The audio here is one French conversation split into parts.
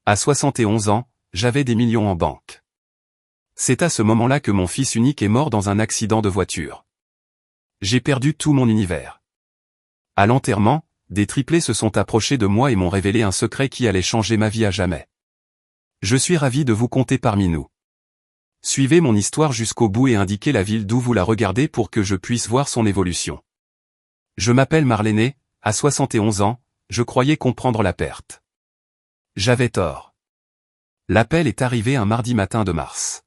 À 71 ans, j'avais des millions en banque. C'est à ce moment-là que mon fils unique est mort dans un accident de voiture. J'ai perdu tout mon univers. À l'enterrement, des triplés se sont approchés de moi et m'ont révélé un secret qui allait changer ma vie à jamais. Je suis ravi de vous compter parmi nous. Suivez mon histoire jusqu'au bout et indiquez la ville d'où vous la regardez pour que je puisse voir son évolution. Je m'appelle Marlène, à 71 ans, je croyais comprendre la perte. J'avais tort. L'appel est arrivé un mardi matin de mars.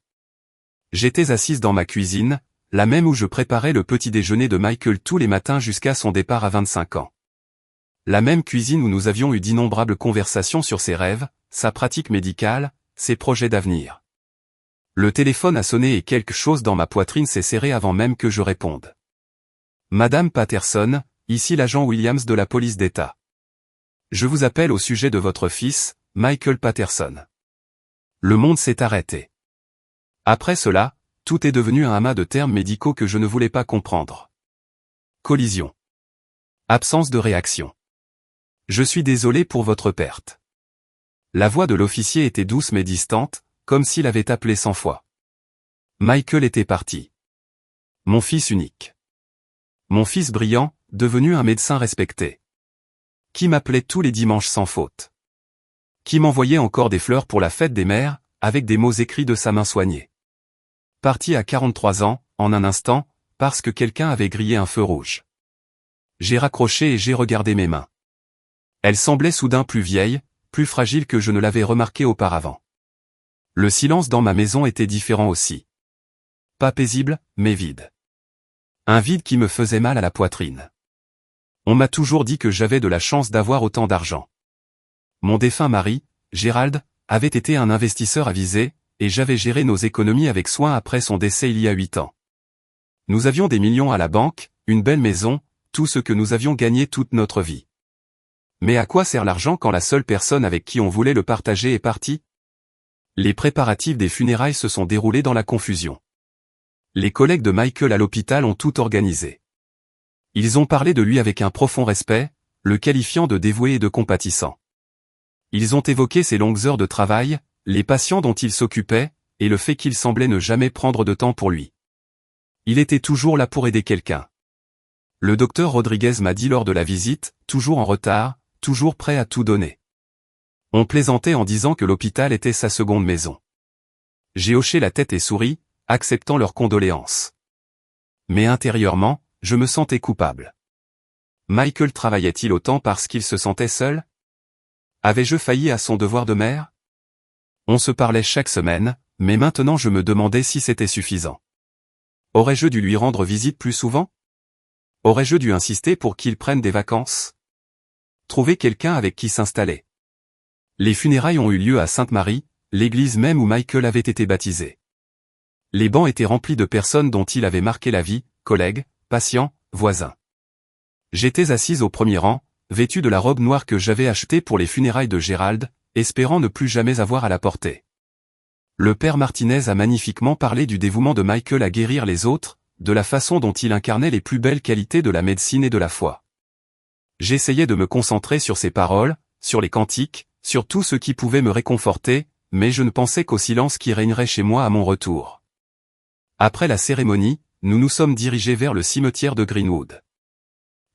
J'étais assise dans ma cuisine, la même où je préparais le petit déjeuner de Michael tous les matins jusqu'à son départ à 25 ans. La même cuisine où nous avions eu d'innombrables conversations sur ses rêves, sa pratique médicale, ses projets d'avenir. Le téléphone a sonné et quelque chose dans ma poitrine s'est serré avant même que je réponde. Madame Patterson, ici l'agent Williams de la police d'État. Je vous appelle au sujet de votre fils, Michael Patterson. Le monde s'est arrêté. Après cela, tout est devenu un amas de termes médicaux que je ne voulais pas comprendre. Collision. Absence de réaction. Je suis désolé pour votre perte. La voix de l'officier était douce mais distante, comme s'il avait appelé 100 fois. Michael était parti. Mon fils unique. Mon fils brillant, devenu un médecin respecté. Qui m'appelait tous les dimanches sans faute. Qui m'envoyait encore des fleurs pour la fête des mères, avec des mots écrits de sa main soignée. Parti à 43 ans, en un instant, parce que quelqu'un avait grillé un feu rouge. J'ai raccroché et j'ai regardé mes mains. Elles semblaient soudain plus vieilles, plus fragiles que je ne l'avais remarqué auparavant. Le silence dans ma maison était différent aussi. Pas paisible, mais vide. Un vide qui me faisait mal à la poitrine. On m'a toujours dit que j'avais de la chance d'avoir autant d'argent. Mon défunt mari, Gérald, avait été un investisseur avisé, et j'avais géré nos économies avec soin après son décès il y a 8 ans. Nous avions des millions à la banque, une belle maison, tout ce que nous avions gagné toute notre vie. Mais à quoi sert l'argent quand la seule personne avec qui on voulait le partager est partie? Les préparatifs des funérailles se sont déroulés dans la confusion. Les collègues de Michael à l'hôpital ont tout organisé. Ils ont parlé de lui avec un profond respect, le qualifiant de dévoué et de compatissant. Ils ont évoqué ses longues heures de travail, les patients dont il s'occupait, et le fait qu'il semblait ne jamais prendre de temps pour lui. Il était toujours là pour aider quelqu'un. Le docteur Rodriguez m'a dit lors de la visite, toujours en retard, toujours prêt à tout donner. On plaisantait en disant que l'hôpital était sa seconde maison. J'ai hoché la tête et souri, acceptant leurs condoléances. Mais intérieurement, je me sentais coupable. Michael travaillait-il autant parce qu'il se sentait seul? Avais-je failli à son devoir de mère? On se parlait chaque semaine, mais maintenant je me demandais si c'était suffisant. Aurais-je dû lui rendre visite plus souvent? Aurais-je dû insister pour qu'il prenne des vacances? Trouver quelqu'un avec qui s'installer. Les funérailles ont eu lieu à Sainte-Marie, l'église même où Michael avait été baptisé. Les bancs étaient remplis de personnes dont il avait marqué la vie, collègues, patients, voisins. J'étais assise au premier rang, vêtue de la robe noire que j'avais achetée pour les funérailles de Gérald, espérant ne plus jamais avoir à la porter. Le père Martinez a magnifiquement parlé du dévouement de Michael à guérir les autres, de la façon dont il incarnait les plus belles qualités de la médecine et de la foi. J'essayais de me concentrer sur ses paroles, sur les cantiques, sur tout ce qui pouvait me réconforter, mais je ne pensais qu'au silence qui régnerait chez moi à mon retour. Après la cérémonie, nous nous sommes dirigés vers le cimetière de Greenwood.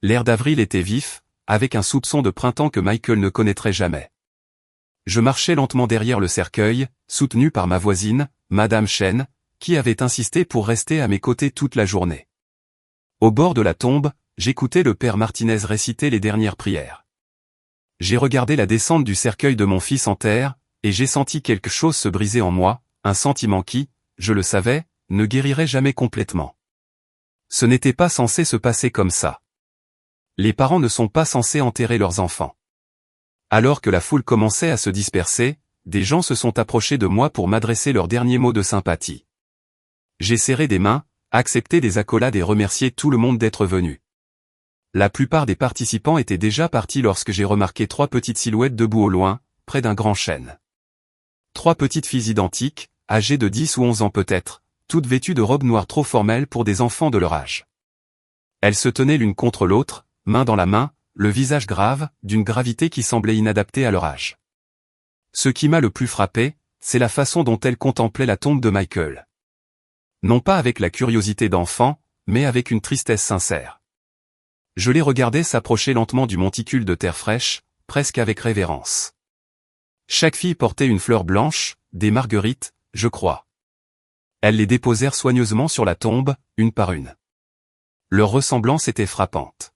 L'air d'avril était vif, avec un soupçon de printemps que Michael ne connaîtrait jamais. Je marchais lentement derrière le cercueil, soutenu par ma voisine, Madame Chen, qui avait insisté pour rester à mes côtés toute la journée. Au bord de la tombe, j'écoutais le père Martinez réciter les dernières prières. J'ai regardé la descente du cercueil de mon fils en terre, et j'ai senti quelque chose se briser en moi, un sentiment qui, je le savais, ne guérirait jamais complètement. Ce n'était pas censé se passer comme ça. Les parents ne sont pas censés enterrer leurs enfants. Alors que la foule commençait à se disperser, des gens se sont approchés de moi pour m'adresser leurs derniers mots de sympathie. J'ai serré des mains, accepté des accolades et remercié tout le monde d'être venu. La plupart des participants étaient déjà partis lorsque j'ai remarqué 3 petites silhouettes debout au loin, près d'un grand chêne. 3 petites filles identiques, âgées de 10 ou 11 ans peut-être, toutes vêtues de robes noires trop formelles pour des enfants de leur âge. Elles se tenaient l'une contre l'autre, main dans la main, le visage grave, d'une gravité qui semblait inadaptée à leur âge. Ce qui m'a le plus frappé, c'est la façon dont elle contemplait la tombe de Michael. Non pas avec la curiosité d'enfant, mais avec une tristesse sincère. Je l'ai regardée s'approcher lentement du monticule de terre fraîche, presque avec révérence. Chaque fille portait une fleur blanche, des marguerites, je crois. Elles les déposèrent soigneusement sur la tombe, une par une. Leur ressemblance était frappante.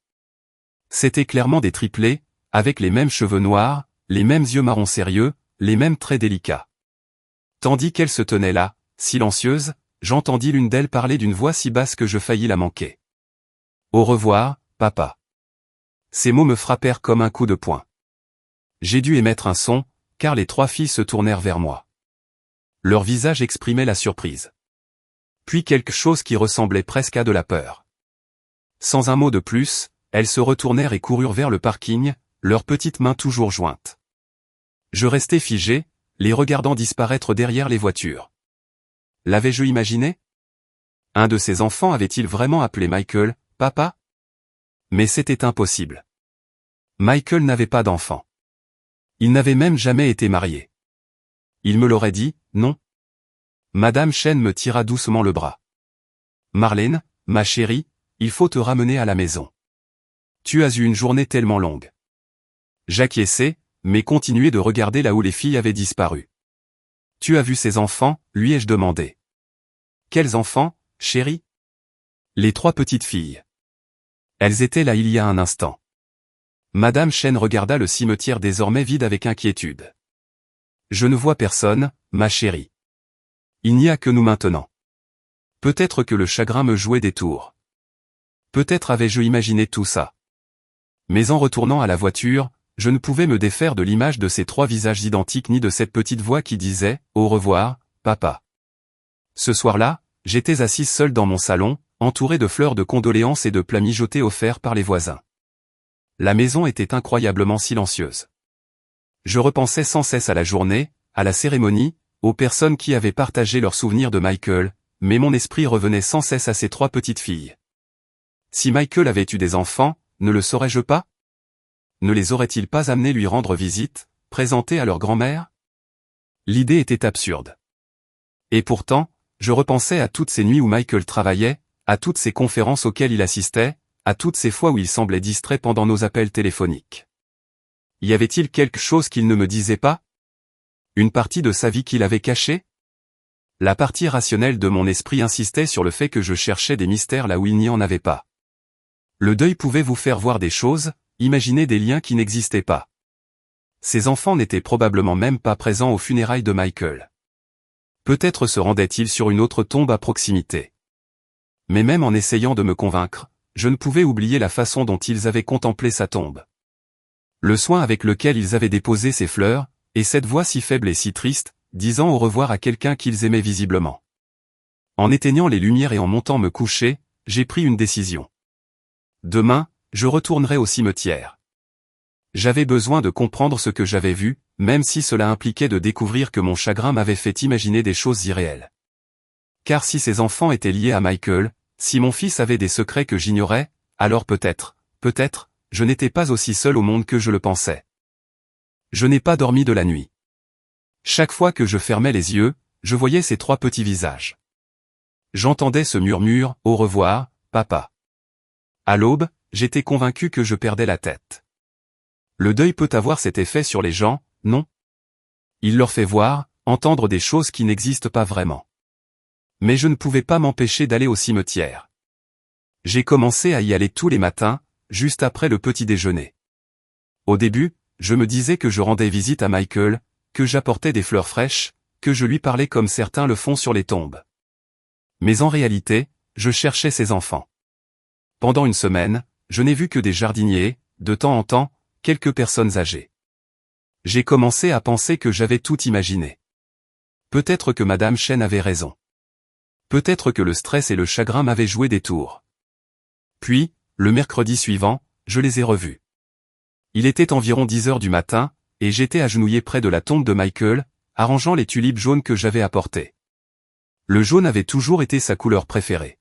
C'étaient clairement des triplés, avec les mêmes cheveux noirs, les mêmes yeux marrons sérieux, les mêmes traits délicats. Tandis qu'elles se tenaient là, silencieuses, j'entendis l'une d'elles parler d'une voix si basse que je faillis la manquer. « Au revoir, papa. » Ces mots me frappèrent comme un coup de poing. J'ai dû émettre un son, car les trois filles se tournèrent vers moi. Leur visage exprimait la surprise. Puis quelque chose qui ressemblait presque à de la peur. Sans un mot de plus, elles se retournèrent et coururent vers le parking, leurs petites mains toujours jointes. Je restai figé, les regardant disparaître derrière les voitures. L'avais-je imaginé? Un de ces enfants avait-il vraiment appelé Michael, papa? Mais c'était impossible. Michael n'avait pas d'enfant. Il n'avait même jamais été marié. Il me l'aurait dit, non? Madame Chen me tira doucement le bras. Marlène, ma chérie, il faut te ramener à la maison. Tu as eu une journée tellement longue. J'acquiesçai, mais continuai de regarder là où les filles avaient disparu. Tu as vu ces enfants, lui ai-je demandé. Quels enfants, chérie? Les trois petites filles. Elles étaient là il y a un instant. Madame Chen regarda le cimetière désormais vide avec inquiétude. Je ne vois personne, ma chérie. Il n'y a que nous maintenant. Peut-être que le chagrin me jouait des tours. Peut-être avais-je imaginé tout ça. Mais en retournant à la voiture, je ne pouvais me défaire de l'image de ces trois visages identiques ni de cette petite voix qui disait « Au revoir, papa ». Ce soir-là, j'étais assise seule dans mon salon, entourée de fleurs de condoléances et de plats mijotés offerts par les voisins. La maison était incroyablement silencieuse. Je repensais sans cesse à la journée, à la cérémonie, aux personnes qui avaient partagé leurs souvenirs de Michael, mais mon esprit revenait sans cesse à ces trois petites filles. Si Michael avait eu des enfants, ne le saurais-je pas? Ne les aurait-il pas amenés lui rendre visite, présentés à leur grand-mère? L'idée était absurde. Et pourtant, je repensais à toutes ces nuits où Michael travaillait, à toutes ces conférences auxquelles il assistait, à toutes ces fois où il semblait distrait pendant nos appels téléphoniques. Y avait-il quelque chose qu'il ne me disait pas? Une partie de sa vie qu'il avait cachée? La partie rationnelle de mon esprit insistait sur le fait que je cherchais des mystères là où il n'y en avait pas. Le deuil pouvait vous faire voir des choses, imaginer des liens qui n'existaient pas. Ces enfants n'étaient probablement même pas présents aux funérailles de Michael. Peut-être se rendaient-ils sur une autre tombe à proximité. Mais même en essayant de me convaincre, je ne pouvais oublier la façon dont ils avaient contemplé sa tombe. Le soin avec lequel ils avaient déposé ces fleurs, et cette voix si faible et si triste, disant au revoir à quelqu'un qu'ils aimaient visiblement. En éteignant les lumières et en montant me coucher, j'ai pris une décision. Demain, je retournerai au cimetière. J'avais besoin de comprendre ce que j'avais vu, même si cela impliquait de découvrir que mon chagrin m'avait fait imaginer des choses irréelles. Car si ces enfants étaient liés à Michael, si mon fils avait des secrets que j'ignorais, alors peut-être, je n'étais pas aussi seul au monde que je le pensais. Je n'ai pas dormi de la nuit. Chaque fois que je fermais les yeux, je voyais ces trois petits visages. J'entendais ce murmure, « Au revoir, papa ». À l'aube, j'étais convaincu que je perdais la tête. Le deuil peut avoir cet effet sur les gens, non? Il leur fait voir, entendre des choses qui n'existent pas vraiment. Mais je ne pouvais pas m'empêcher d'aller au cimetière. J'ai commencé à y aller tous les matins, juste après le petit déjeuner. Au début, je me disais que je rendais visite à Michael, que j'apportais des fleurs fraîches, que je lui parlais comme certains le font sur les tombes. Mais en réalité, je cherchais ses enfants. Pendant une semaine, je n'ai vu que des jardiniers, de temps en temps, quelques personnes âgées. J'ai commencé à penser que j'avais tout imaginé. Peut-être que Madame Chen avait raison. Peut-être que le stress et le chagrin m'avaient joué des tours. Puis, le mercredi suivant, je les ai revus. Il était environ 10 heures du matin, et j'étais agenouillé près de la tombe de Michael, arrangeant les tulipes jaunes que j'avais apportées. Le jaune avait toujours été sa couleur préférée.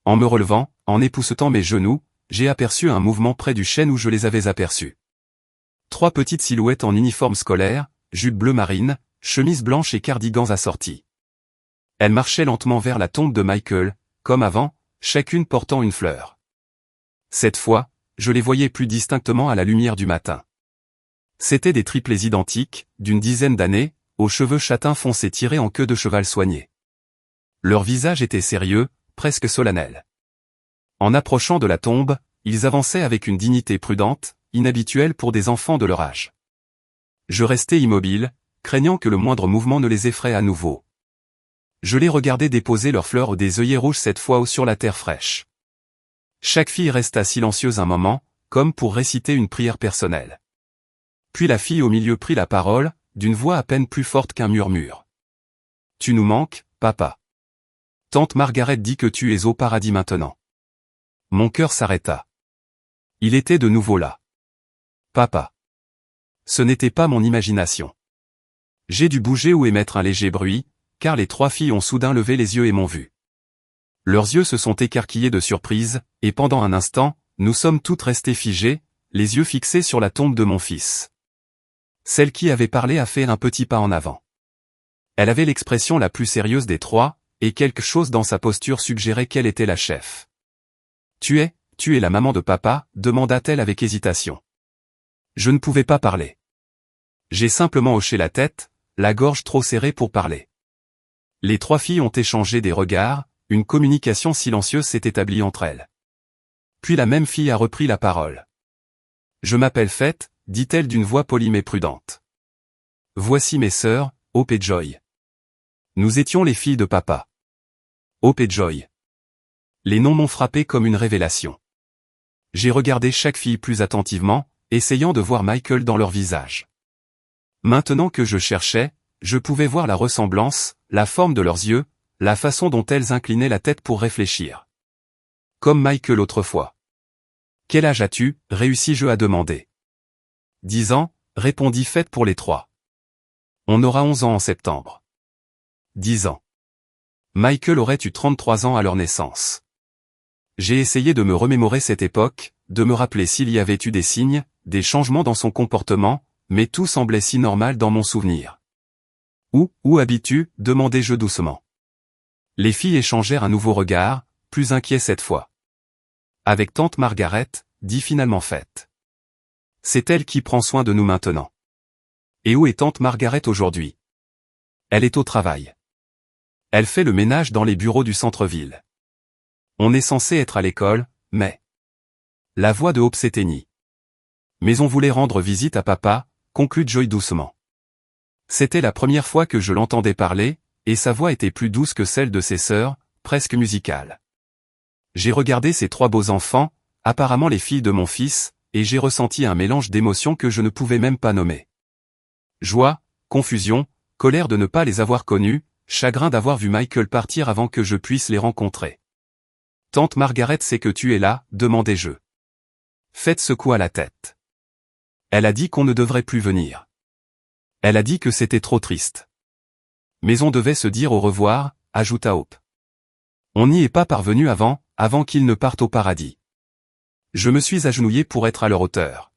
En me relevant, en époussetant mes genoux, j'ai aperçu un mouvement près du chêne où je les avais aperçus. Trois petites silhouettes en uniforme scolaire, jupe bleu marine, chemise blanche et cardigans assortis. Elles marchaient lentement vers la tombe de Michael, comme avant, chacune portant une fleur. Cette fois, je les voyais plus distinctement à la lumière du matin. C'étaient des triplés identiques, d'une dizaine d'années, aux cheveux châtains foncés tirés en queue de cheval soignée. Leur visage était sérieux, presque solennel. En approchant de la tombe, ils avançaient avec une dignité prudente, inhabituelle pour des enfants de leur âge. Je restais immobile, craignant que le moindre mouvement ne les effraie à nouveau. Je les regardais déposer leurs fleurs des œillets rouges cette fois sur la terre fraîche. Chaque fille resta silencieuse un moment, comme pour réciter une prière personnelle. Puis la fille au milieu prit la parole, d'une voix à peine plus forte qu'un murmure. « Tu nous manques, papa. Tante Margaret dit que tu es au paradis maintenant. » Mon cœur s'arrêta. Il était de nouveau là. Papa. Ce n'était pas mon imagination. J'ai dû bouger ou émettre un léger bruit, car les trois filles ont soudain levé les yeux et m'ont vu. Leurs yeux se sont écarquillés de surprise, et pendant un instant, nous sommes toutes restées figées, les yeux fixés sur la tombe de mon fils. Celle qui avait parlé a fait un petit pas en avant. Elle avait l'expression la plus sérieuse des trois, et quelque chose dans sa posture suggérait qu'elle était la chef. « Tu es la maman de papa ?» demanda-t-elle avec hésitation. Je ne pouvais pas parler. J'ai simplement hoché la tête, la gorge trop serrée pour parler. Les trois filles ont échangé des regards, une communication silencieuse s'est établie entre elles. Puis la même fille a repris la parole. « Je m'appelle Faith », dit-elle d'une voix polie mais prudente. « Voici mes sœurs, Hope et Joy. Nous étions les filles de papa. » Hope et Joy. Les noms m'ont frappé comme une révélation. J'ai regardé chaque fille plus attentivement, essayant de voir Michael dans leur visage. Maintenant que je cherchais, je pouvais voir la ressemblance, la forme de leurs yeux, la façon dont elles inclinaient la tête pour réfléchir. Comme Michael autrefois. « Quel âge as-tu » réussis-je à demander. « 10 ans, répondit Faith pour les trois. On aura 11 ans en septembre. 10 ans. Michael aurait eu 33 ans à leur naissance. J'ai essayé de me remémorer cette époque, de me rappeler s'il y avait eu des signes, des changements dans son comportement, mais tout semblait si normal dans mon souvenir. « Où habites-tu » demandai-je doucement. Les filles échangèrent un nouveau regard, plus inquiets cette fois. « Avec tante Margaret » dit finalement Faith. « C'est elle qui prend soin de nous maintenant. »« Et où est tante Margaret aujourd'hui ?»« Elle est au travail. Elle fait le ménage dans les bureaux du centre-ville. On est censé être à l'école, mais... » La voix de Hope s'éteignit. « Mais on voulait rendre visite à papa » conclut Joy doucement. C'était la première fois que je l'entendais parler, et sa voix était plus douce que celle de ses sœurs, presque musicale. J'ai regardé ces trois beaux enfants, apparemment les filles de mon fils, et j'ai ressenti un mélange d'émotions que je ne pouvais même pas nommer. Joie, confusion, colère de ne pas les avoir connus, chagrin d'avoir vu Michael partir avant que je puisse les rencontrer. « Tante Margaret sait que tu es là » demandai-je. Faith secoua la tête. Elle a dit qu'on ne devrait plus venir. Elle a dit que c'était trop triste. Mais on devait se dire au revoir, ajouta Hope. On n'y est pas parvenu avant qu'ils ne partent au paradis. Je me suis agenouillé pour être à leur hauteur.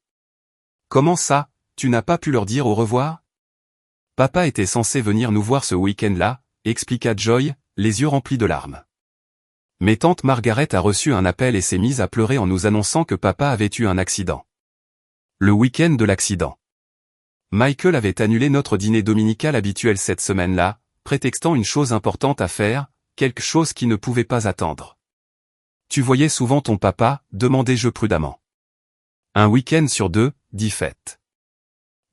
Comment ça, tu n'as pas pu leur dire au revoir? Papa était censé venir nous voir ce week-end-là, expliqua Joy, les yeux remplis de larmes. Mais tante Margaret a reçu un appel et s'est mise à pleurer en nous annonçant que papa avait eu un accident. Le week-end de l'accident. Michael avait annulé notre dîner dominical habituel cette semaine-là, prétextant une chose importante à faire, quelque chose qui ne pouvait pas attendre. Tu voyais souvent ton papa, demandai-je prudemment. Un week-end sur 2, dit Faith.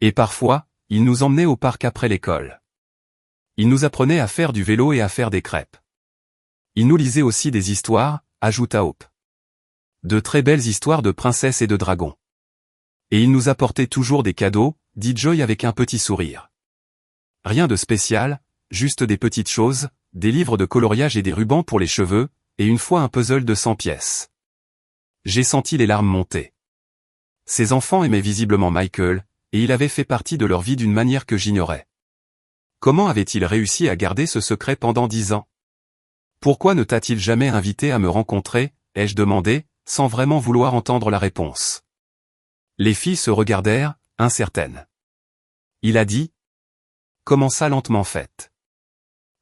Et parfois, il nous emmenait au parc après l'école. Il nous apprenait à faire du vélo et à faire des crêpes. Il nous lisait aussi des histoires, ajouta Hope. De très belles histoires de princesses et de dragons. Et il nous apportait toujours des cadeaux, dit Joy avec un petit sourire. Rien de spécial, juste des petites choses, des livres de coloriage et des rubans pour les cheveux, et une fois un puzzle de 100 pièces. J'ai senti les larmes monter. Ces enfants aimaient visiblement Michael, et il avait fait partie de leur vie d'une manière que j'ignorais. Comment avait-il réussi à garder ce secret pendant 10 ans? Pourquoi ne t'a-t-il jamais invité à me rencontrer, ai-je demandé, sans vraiment vouloir entendre la réponse. Les filles se regardèrent, incertaines. Il a dit, commença lentement Fête.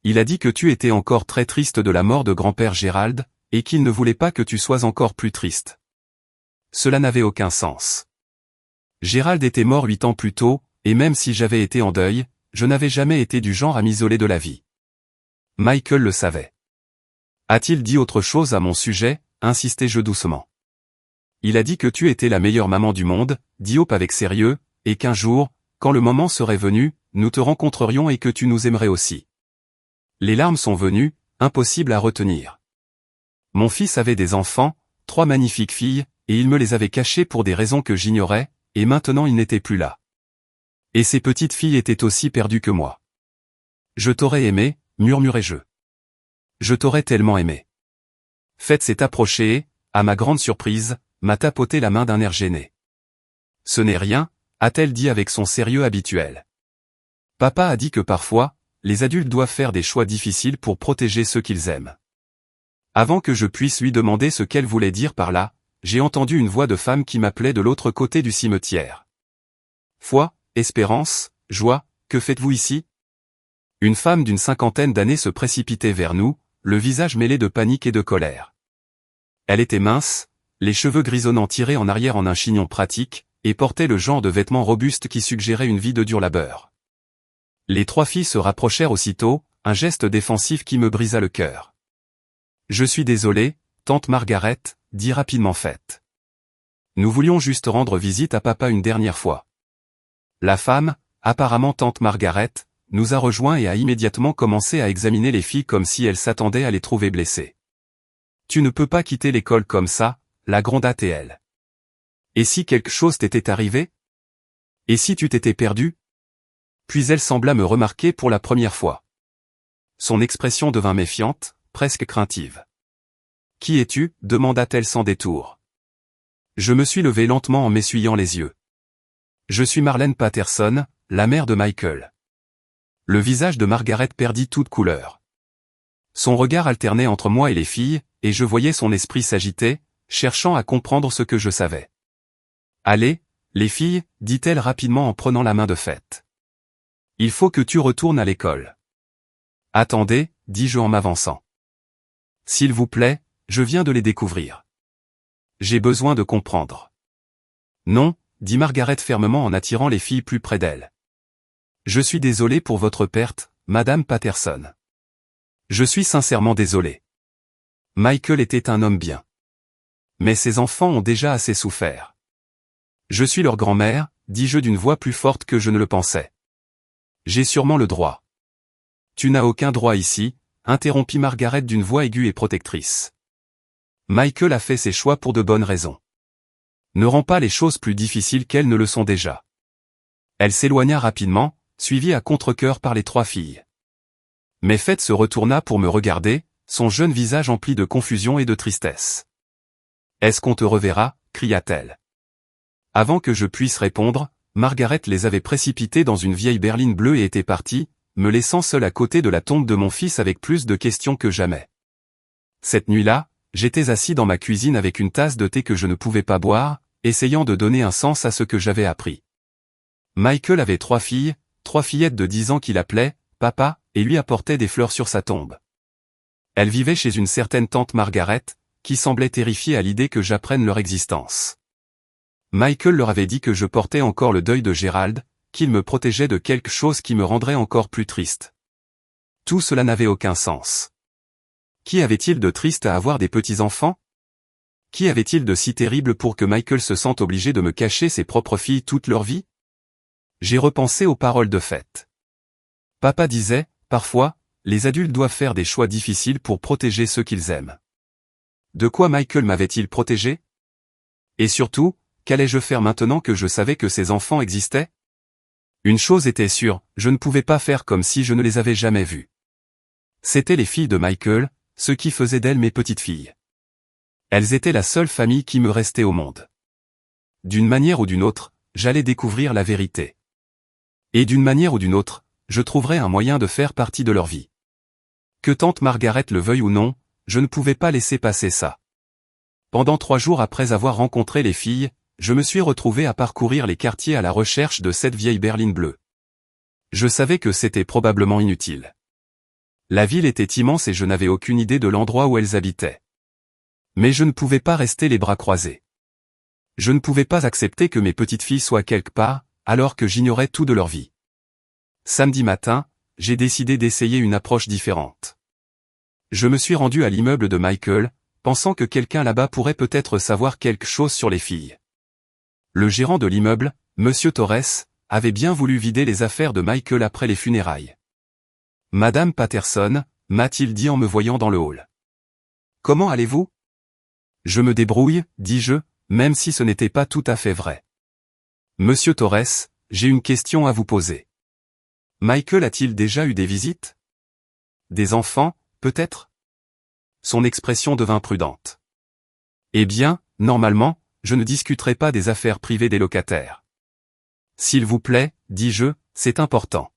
Il a dit que tu étais encore très triste de la mort de grand-père Gérald, et qu'il ne voulait pas que tu sois encore plus triste. Cela n'avait aucun sens. Gérald était mort 8 ans plus tôt, et même si j'avais été en deuil, je n'avais jamais été du genre à m'isoler de la vie. Michael le savait. A-t-il dit autre chose à mon sujet, insistai-je doucement. Il a dit que tu étais la meilleure maman du monde, dit Hope avec sérieux, et qu'un jour, quand le moment serait venu, nous te rencontrerions et que tu nous aimerais aussi. Les larmes sont venues, impossible à retenir. Mon fils avait des enfants, 3 magnifiques filles, et il me les avait cachées pour des raisons que j'ignorais, et maintenant ils n'étaient plus là. Et ces petites filles étaient aussi perdues que moi. Je t'aurais aimé, murmurai-je. Je t'aurais tellement aimé. Fête s'est approchée et, à ma grande surprise, m'a tapoté la main d'un air gêné. Ce n'est rien, a-t-elle dit avec son sérieux habituel. Papa a dit que parfois, les adultes doivent faire des choix difficiles pour protéger ceux qu'ils aiment. Avant que je puisse lui demander ce qu'elle voulait dire par là, j'ai entendu une voix de femme qui m'appelait de l'autre côté du cimetière. Foi, espérance, joie, que faites-vous ici? Une femme d'une 50aine d'années se précipitait vers nous, le visage mêlé de panique et de colère. Elle était mince, les cheveux grisonnants tirés en arrière en un chignon pratique, et portait le genre de vêtements robustes qui suggérait une vie de dur labeur. Les 3 filles se rapprochèrent aussitôt, un geste défensif qui me brisa le cœur. Je suis désolé, tante Margaret, dit rapidement Fête. Nous voulions juste rendre visite à papa une dernière fois. La femme, apparemment tante Margaret, nous a rejoints et a immédiatement commencé à examiner les filles comme si elle s'attendait à les trouver blessées. Tu ne peux pas quitter l'école comme ça, la gronda-t-elle. Et si quelque chose t'était arrivé? Et si tu t'étais perdu? Puis elle sembla me remarquer pour la première fois. Son expression devint méfiante, presque craintive. Qui es-tu? Demanda-t-elle sans détour. Je me suis levé lentement en m'essuyant les yeux. Je suis Marlène Patterson, la mère de Michael. Le visage de Margaret perdit toute couleur. Son regard alternait entre moi et les filles, et je voyais son esprit s'agiter, cherchant à comprendre ce que je savais. Allez, les filles, dit-elle rapidement en prenant la main de Fête. Il faut que tu retournes à l'école. Attendez, dis-je en m'avançant. S'il vous plaît, je viens de les découvrir. J'ai besoin de comprendre. Non, dit Margaret fermement en attirant les filles plus près d'elle. Je suis désolé pour votre perte, Madame Patterson. Je suis sincèrement désolé. Michael était un homme bien. Mais ses enfants ont déjà assez souffert. Je suis leur grand-mère, dis-je d'une voix plus forte que je ne le pensais. J'ai sûrement le droit. Tu n'as aucun droit ici, interrompit Margaret d'une voix aiguë et protectrice. Michael a fait ses choix pour de bonnes raisons. Ne rends pas les choses plus difficiles qu'elles ne le sont déjà. Elle s'éloigna rapidement, suivie à contre-cœur par les 3 filles. Mais Fête se retourna pour me regarder, son jeune visage empli de confusion et de tristesse. Est-ce qu'on te reverra? Cria-t-elle. Avant que je puisse répondre, Margaret les avait précipités dans une vieille berline bleue et était partie, me laissant seul à côté de la tombe de mon fils avec plus de questions que jamais. Cette nuit-là, j'étais assis dans ma cuisine avec une tasse de thé que je ne pouvais pas boire, essayant de donner un sens à ce que j'avais appris. Michael avait 3 filles, 3 fillettes de 10 ans qu'il appelait « papa » et lui apportait des fleurs sur sa tombe. Elles vivaient chez une certaine tante Margaret, qui semblait terrifiée à l'idée que j'apprenne leur existence. Michael leur avait dit que je portais encore le deuil de Gérald, qu'il me protégeait de quelque chose qui me rendrait encore plus triste. Tout cela n'avait aucun sens. Qui avait-il de triste à avoir des petits-enfants? Qui avait-il de si terrible pour que Michael se sente obligé de me cacher ses propres filles toute leur vie? J'ai repensé aux paroles de Fête. Papa disait, parfois, les adultes doivent faire des choix difficiles pour protéger ceux qu'ils aiment. De quoi Michael m'avait-il protégé? Et surtout, qu'allais-je faire maintenant que je savais que ces enfants existaient? Une chose était sûre, je ne pouvais pas faire comme si je ne les avais jamais vus. C'étaient les filles de Michael, ce qui faisait d'elles mes petites filles. Elles étaient la seule famille qui me restait au monde. D'une manière ou d'une autre, j'allais découvrir la vérité. Et d'une manière ou d'une autre, je trouverais un moyen de faire partie de leur vie. Que tante Margaret le veuille ou non, je ne pouvais pas laisser passer ça. Pendant 3 jours après avoir rencontré les filles, je me suis retrouvé à parcourir les quartiers à la recherche de cette vieille berline bleue. Je savais que c'était probablement inutile. La ville était immense et je n'avais aucune idée de l'endroit où elles habitaient. Mais je ne pouvais pas rester les bras croisés. Je ne pouvais pas accepter que mes petites filles soient quelque part, alors que j'ignorais tout de leur vie. Samedi matin, j'ai décidé d'essayer une approche différente. Je me suis rendu à l'immeuble de Michael, pensant que quelqu'un là-bas pourrait peut-être savoir quelque chose sur les filles. Le gérant de l'immeuble, Monsieur Torres, avait bien voulu vider les affaires de Michael après les funérailles. Madame Patterson, m'a-t-il dit en me voyant dans le hall. Comment allez-vous? Je me débrouille, dis-je, même si ce n'était pas tout à fait vrai. Monsieur Torres, j'ai une question à vous poser. Michael a-t-il déjà eu des visites? Des enfants, peut-être? Son expression devint prudente. Eh bien, normalement, je ne discuterai pas des affaires privées des locataires. S'il vous plaît, dis-je, c'est important.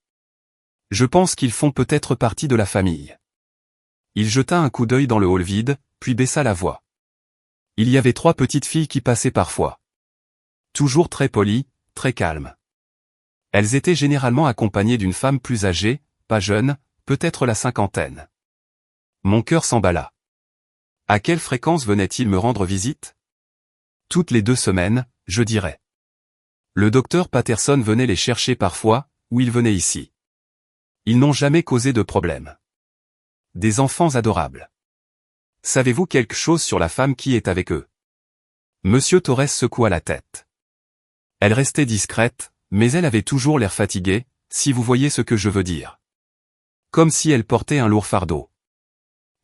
Je pense qu'ils font peut-être partie de la famille. Il jeta un coup d'œil dans le hall vide, puis baissa la voix. Il y avait 3 petites filles qui passaient parfois. Toujours très polies, très calmes. Elles étaient généralement accompagnées d'une femme plus âgée, pas jeune, peut-être la cinquantaine. Mon cœur s'emballa. À quelle fréquence venait-il me rendre visite? Toutes les 2 semaines, je dirais. Le docteur Patterson venait les chercher parfois, ou il venait ici. Ils n'ont jamais causé de problème. Des enfants adorables. Savez-vous quelque chose sur la femme qui est avec eux? Monsieur Torres secoua la tête. Elle restait discrète, mais elle avait toujours l'air fatiguée, si vous voyez ce que je veux dire. Comme si elle portait un lourd fardeau.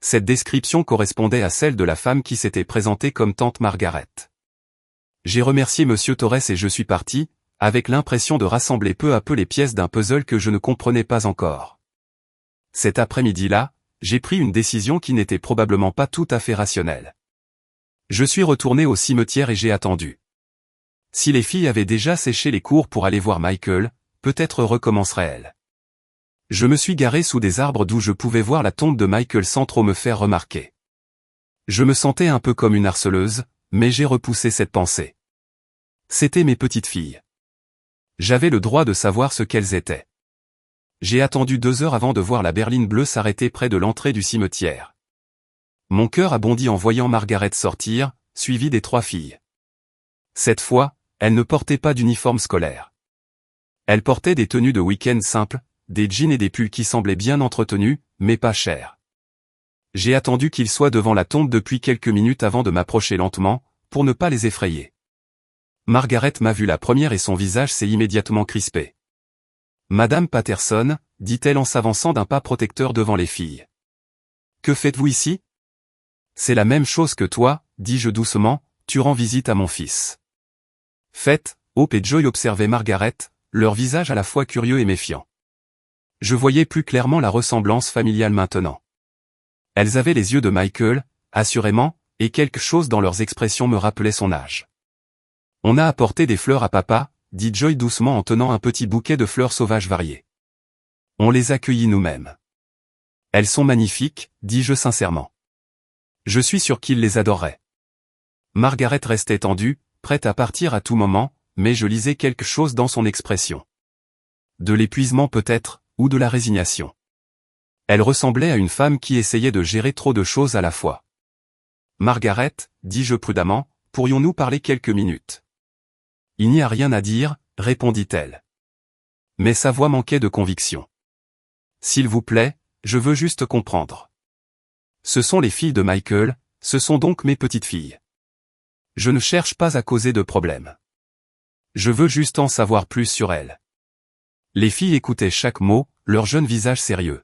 Cette description correspondait à celle de la femme qui s'était présentée comme tante Margaret. J'ai remercié Monsieur Torres et je suis parti, avec l'impression de rassembler peu à peu les pièces d'un puzzle que je ne comprenais pas encore. Cet après-midi-là, j'ai pris une décision qui n'était probablement pas tout à fait rationnelle. Je suis retourné au cimetière et j'ai attendu. Si les filles avaient déjà séché les cours pour aller voir Michael, peut-être recommenceraient-elles. Je me suis garé sous des arbres d'où je pouvais voir la tombe de Michael sans trop me faire remarquer. Je me sentais un peu comme une harceleuse, mais j'ai repoussé cette pensée. C'étaient mes petites filles. J'avais le droit de savoir ce qu'elles étaient. J'ai attendu 2 heures avant de voir la berline bleue s'arrêter près de l'entrée du cimetière. Mon cœur a bondi en voyant Margaret sortir, suivie des 3 filles. Cette fois, elle ne portait pas d'uniforme scolaire. Elle portait des tenues de week-end simples, des jeans et des pulls qui semblaient bien entretenus, mais pas chers. J'ai attendu qu'ils soient devant la tombe depuis quelques minutes avant de m'approcher lentement, pour ne pas les effrayer. Margaret m'a vu la première et son visage s'est immédiatement crispé. Madame Patterson, dit-elle en s'avançant d'un pas protecteur devant les filles. Que faites-vous ici? C'est la même chose que toi, dis-je doucement, tu rends visite à mon fils. Faites, Hope et Joy observaient Margaret, leur visage à la fois curieux et méfiant. Je voyais plus clairement la ressemblance familiale maintenant. Elles avaient les yeux de Michael, assurément, et quelque chose dans leurs expressions me rappelait son âge. On a apporté des fleurs à papa, dit Joy doucement en tenant un petit bouquet de fleurs sauvages variées. On les accueillit nous-mêmes. Elles sont magnifiques, dis-je sincèrement. Je suis sûr qu'il les adorerait. Margaret restait tendue, prête à partir à tout moment, mais je lisais quelque chose dans son expression. De l'épuisement peut-être, ou de la résignation. Elle ressemblait à une femme qui essayait de gérer trop de choses à la fois. Margaret, dis-je prudemment, pourrions-nous parler quelques minutes? Il n'y a rien à dire, répondit-elle. Mais sa voix manquait de conviction. S'il vous plaît, je veux juste comprendre. Ce sont les filles de Michael, ce sont donc mes petites filles. Je ne cherche pas à causer de problème. Je veux juste en savoir plus sur elles. Les filles écoutaient chaque mot, leur jeune visage sérieux.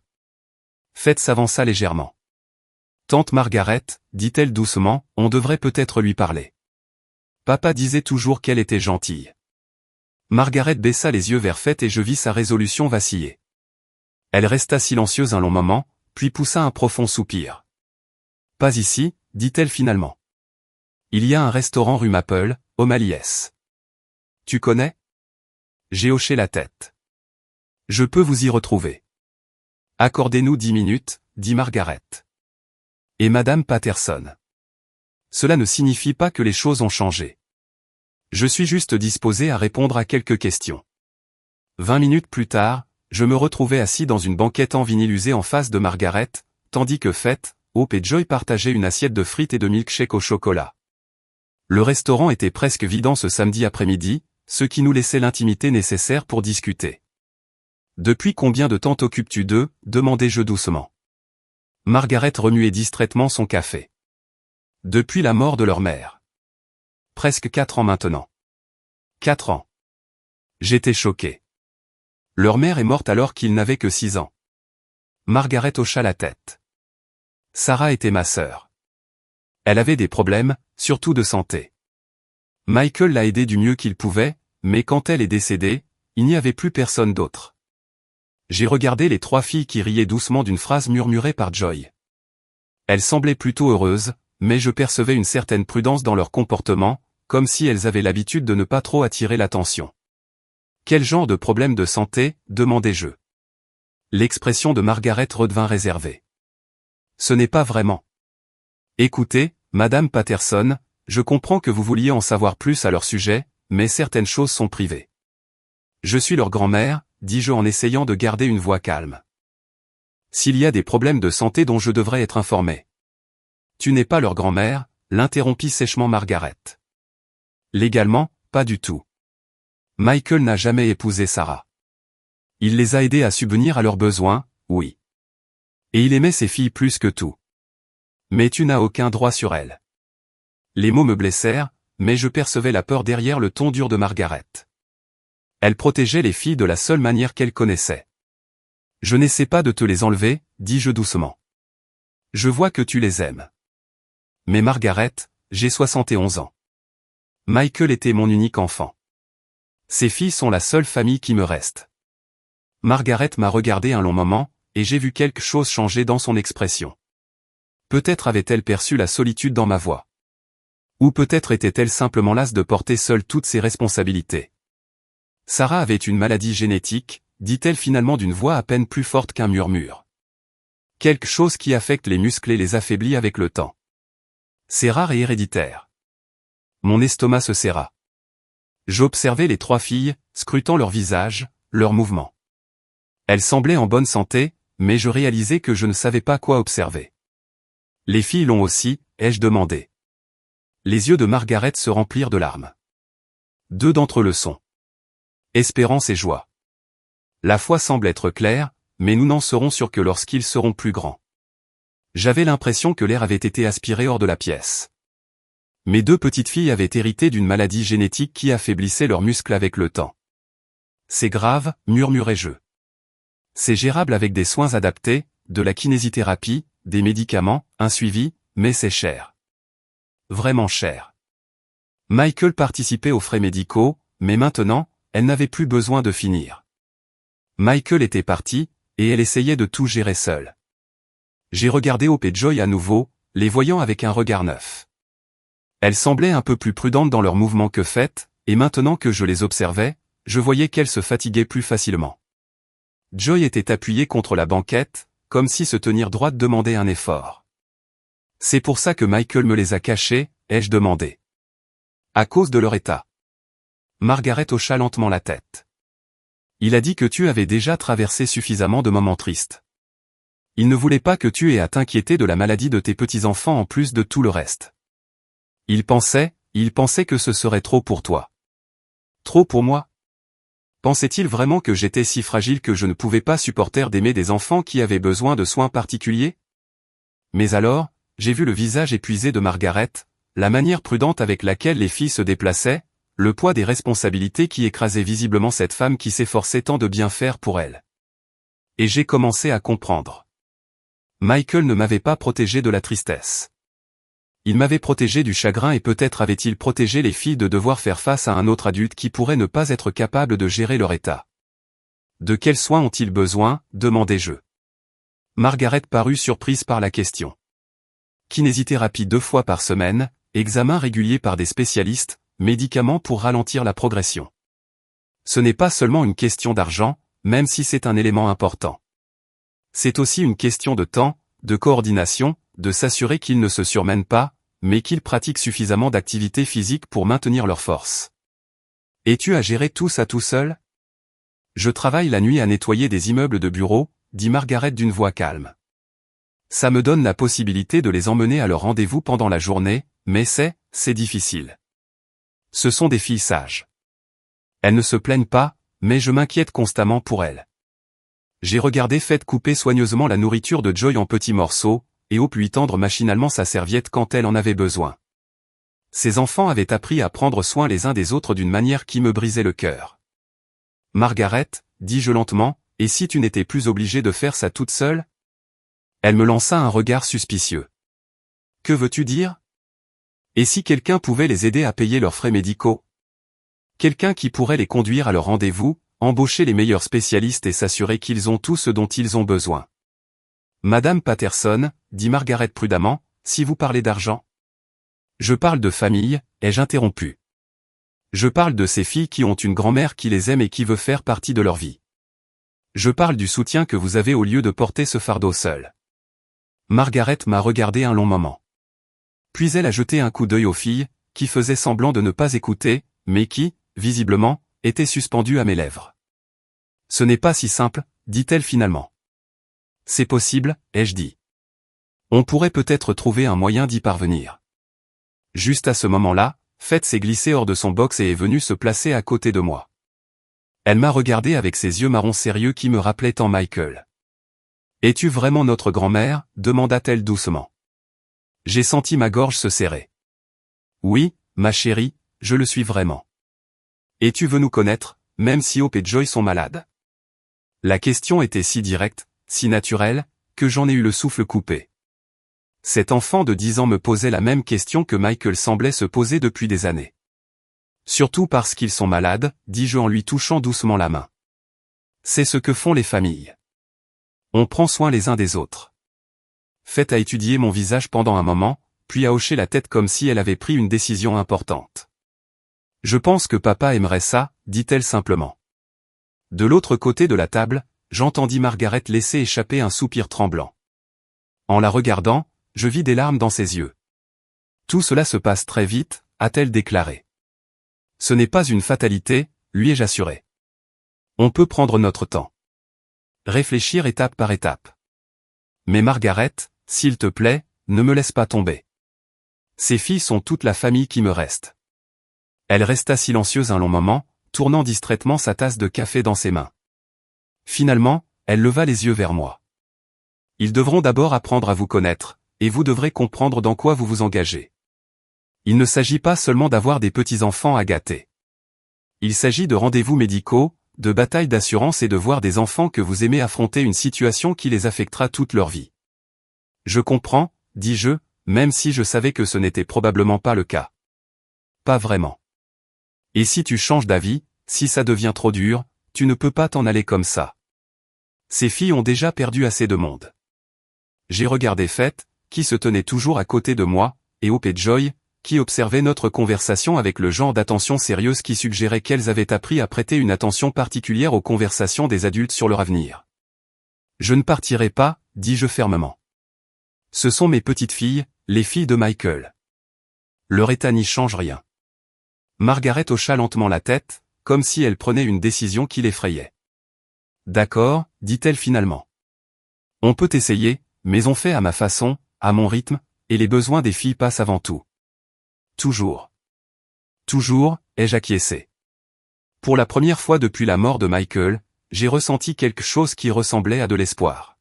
Faites s'avança légèrement. Tante Margaret, dit-elle doucement, on devrait peut-être lui parler. Papa disait toujours qu'elle était gentille. Margaret baissa les yeux vers Fête et je vis sa résolution vaciller. Elle resta silencieuse un long moment, puis poussa un profond soupir. Pas ici, dit-elle finalement. Il y a un restaurant rue Maple, O'Malley's. Tu connais? J'ai hoché la tête. Je peux vous y retrouver. Accordez-nous 10 minutes, dit Margaret. Et Madame Patterson. Cela ne signifie pas que les choses ont changé. Je suis juste disposé à répondre à quelques questions. 20 minutes plus tard, je me retrouvais assis dans une banquette en vinyle usé en face de Margaret, tandis que Fête, Hope et Joy partageaient une assiette de frites et de milkshake au chocolat. Le restaurant était presque vidant ce samedi après-midi, ce qui nous laissait l'intimité nécessaire pour discuter. « Depuis combien de temps t'occupes-tu d'eux » demandai-je doucement. Margaret remuait distraitement son café. « Depuis la mort de leur mère. Presque 4 ans maintenant. 4 ans. » J'étais choqué. Leur mère est morte alors qu'ils n'avaient que 6 ans. Margaret hocha la tête. Sarah était ma sœur. Elle avait des problèmes, surtout de santé. Michael l'a aidée du mieux qu'il pouvait, mais quand elle est décédée, il n'y avait plus personne d'autre. J'ai regardé les 3 filles qui riaient doucement d'une phrase murmurée par Joy. Elles semblaient plutôt heureuses, mais je percevais une certaine prudence dans leur comportement, comme si elles avaient l'habitude de ne pas trop attirer l'attention. « Quel genre de problème de santé ?» demandai-je. L'expression de Margaret redevint réservée. « Ce n'est pas vraiment. Écoutez, Madame Patterson, je comprends que vous vouliez en savoir plus à leur sujet, mais certaines choses sont privées. Je suis leur grand-mère, dis-je en essayant de garder une voix calme. S'il y a des problèmes de santé dont je devrais être informé. Tu n'es pas leur grand-mère, l'interrompit sèchement Margaret. Légalement, pas du tout. Michael n'a jamais épousé Sarah. Il les a aidés à subvenir à leurs besoins, oui. Et il aimait ses filles plus que tout. Mais tu n'as aucun droit sur elles. Les mots me blessèrent, mais je percevais la peur derrière le ton dur de Margaret. Elle protégeait les filles de la seule manière qu'elle connaissait. Je n'essaie pas de te les enlever, dis-je doucement. Je vois que tu les aimes. Mais Margaret, j'ai 71 ans. Michael était mon unique enfant. Ces filles sont la seule famille qui me reste. Margaret m'a regardé un long moment, et j'ai vu quelque chose changer dans son expression. Peut-être avait-elle perçu la solitude dans ma voix. Ou peut-être était-elle simplement lasse de porter seule toutes ses responsabilités. Sarah avait une maladie génétique, dit-elle finalement d'une voix à peine plus forte qu'un murmure. Quelque chose qui affecte les muscles et les affaiblit avec le temps. C'est rare et héréditaire. Mon estomac se serra. J'observais les 3 filles, scrutant leur visage, leurs mouvements. Elles semblaient en bonne santé, mais je réalisais que je ne savais pas quoi observer. Les filles l'ont aussi, ai-je demandé. Les yeux de Margaret se remplirent de larmes. 2 d'entre eux le sont. Espérance et joie. La foi semble être claire, mais nous n'en serons sûrs que lorsqu'ils seront plus grands. J'avais l'impression que l'air avait été aspiré hors de la pièce. Mes 2 petites filles avaient hérité d'une maladie génétique qui affaiblissait leurs muscles avec le temps. C'est grave, murmurai-je. C'est gérable avec des soins adaptés, de la kinésithérapie, des médicaments, un suivi, mais c'est cher. Vraiment cher. Michael participait aux frais médicaux, mais maintenant, elle n'avait plus besoin de finir. Michael était parti, et elle essayait de tout gérer seule. J'ai regardé Hope et Joy à nouveau, les voyant avec un regard neuf. Elles semblaient un peu plus prudentes dans leurs mouvements que Fête, et maintenant que je les observais, je voyais qu'elles se fatiguaient plus facilement. Joy était appuyée contre la banquette, comme si se tenir droite demandait un effort. C'est pour ça que Michael me les a cachées, ai-je demandé. À cause de leur état. Margaret hocha lentement la tête. Il a dit que tu avais déjà traversé suffisamment de moments tristes. Il ne voulait pas que tu aies à t'inquiéter de la maladie de tes petits-enfants en plus de tout le reste. Il pensait que ce serait trop pour toi. Trop pour moi? Pensait-il vraiment que j'étais si fragile que je ne pouvais pas supporter d'aimer des enfants qui avaient besoin de soins particuliers? Mais alors, j'ai vu le visage épuisé de Margaret, la manière prudente avec laquelle les filles se déplaçaient, le poids des responsabilités qui écrasaient visiblement cette femme qui s'efforçait tant de bien faire pour elle. Et j'ai commencé à comprendre. Michael ne m'avait pas protégé de la tristesse. Il m'avait protégé du chagrin et peut-être avait-il protégé les filles de devoir faire face à un autre adulte qui pourrait ne pas être capable de gérer leur état. De quels soins ont-ils besoin, demandai-je. Margaret parut surprise par la question. Kinésithérapie 2 fois par semaine, examen régulier par des spécialistes, médicaments pour ralentir la progression. Ce n'est pas seulement une question d'argent, même si c'est un élément important. C'est aussi une question de temps, de coordination, de s'assurer qu'ils ne se surmènent pas, mais qu'ils pratiquent suffisamment d'activité physique pour maintenir leur force. Et tu as géré tout ça tout seul? Je travaille la nuit à nettoyer des immeubles de bureaux, dit Margaret d'une voix calme. Ça me donne la possibilité de les emmener à leur rendez-vous pendant la journée, mais c'est difficile. Ce sont des filles sages. Elles ne se plaignent pas, mais je m'inquiète constamment pour elles. J'ai regardé Faith couper soigneusement la nourriture de Joy en petits morceaux, et Hope lui tendre machinalement sa serviette quand elle en avait besoin. Ces enfants avaient appris à prendre soin les uns des autres d'une manière qui me brisait le cœur. Margaret, dis-je lentement, et si tu n'étais plus obligée de faire ça toute seule? Elle me lança un regard suspicieux. Que veux-tu dire? Et si quelqu'un pouvait les aider à payer leurs frais médicaux? Quelqu'un qui pourrait les conduire à leur rendez-vous, embaucher les meilleurs spécialistes et s'assurer qu'ils ont tout ce dont ils ont besoin. Madame Patterson, dit Margaret prudemment, si vous parlez d'argent. Je parle de famille, ai-je interrompu. Je parle de ces filles qui ont une grand-mère qui les aime et qui veut faire partie de leur vie. Je parle du soutien que vous avez au lieu de porter ce fardeau seul. Margaret m'a regardé un long moment. Puis elle a jeté un coup d'œil aux filles, qui faisaient semblant de ne pas écouter, mais qui, visiblement, étaient suspendues à mes lèvres. Ce n'est pas si simple, dit-elle finalement. C'est possible, ai-je dit. On pourrait peut-être trouver un moyen d'y parvenir. Juste à ce moment-là, Faith s'est glissée hors de son box et est venue se placer à côté de moi. Elle m'a regardé avec ses yeux marrons sérieux qui me rappelaient tant Michael. « Es-tu vraiment notre grand-mère » demanda-t-elle doucement. J'ai senti ma gorge se serrer. « Oui, ma chérie, je le suis vraiment. Et tu veux nous connaître, même si Hope et Joy sont malades ?» La question était si directe, si naturelle, que j'en ai eu le souffle coupé. Cet enfant de 10 ans me posait la même question que Michael semblait se poser depuis des années. Surtout parce qu'ils sont malades, dis-je en lui touchant doucement la main. C'est ce que font les familles. On prend soin les uns des autres. Faith a étudié mon visage pendant un moment, puis a hoché la tête comme si elle avait pris une décision importante. Je pense que papa aimerait ça, dit-elle simplement. De l'autre côté de la table, j'entendis Margaret laisser échapper un soupir tremblant. En la regardant, je vis des larmes dans ses yeux. Tout cela se passe très vite, a-t-elle déclaré. Ce n'est pas une fatalité, lui ai-je assuré. On peut prendre notre temps. Réfléchir étape par étape. Mais Margaret, s'il te plaît, ne me laisse pas tomber. Ces filles sont toute la famille qui me reste. Elle resta silencieuse un long moment, tournant distraitement sa tasse de café dans ses mains. Finalement, elle leva les yeux vers moi. Ils devront d'abord apprendre à vous connaître, et vous devrez comprendre dans quoi vous vous engagez. Il ne s'agit pas seulement d'avoir des petits-enfants à gâter. Il s'agit de rendez-vous médicaux, de batailles d'assurance et de voir des enfants que vous aimez affronter une situation qui les affectera toute leur vie. Je comprends, dis-je, même si je savais que ce n'était probablement pas le cas. Pas vraiment. Et si tu changes d'avis, si ça devient trop dur, tu ne peux pas t'en aller comme ça. Ces filles ont déjà perdu assez de monde. J'ai regardé Faith, qui se tenait toujours à côté de moi, et Hope et Joy, qui observaient notre conversation avec le genre d'attention sérieuse qui suggérait qu'elles avaient appris à prêter une attention particulière aux conversations des adultes sur leur avenir. Je ne partirai pas, dis-je fermement. Ce sont mes petites filles, les filles de Michael. Leur état n'y change rien. Margaret hocha lentement la tête, comme si elle prenait une décision qui l'effrayait. D'accord, dit-elle finalement. On peut essayer, mais on fait à ma façon, à mon rythme, et les besoins des filles passent avant tout. Toujours. Toujours, ai-je acquiescé. Pour la première fois depuis la mort de Michael, j'ai ressenti quelque chose qui ressemblait à de l'espoir.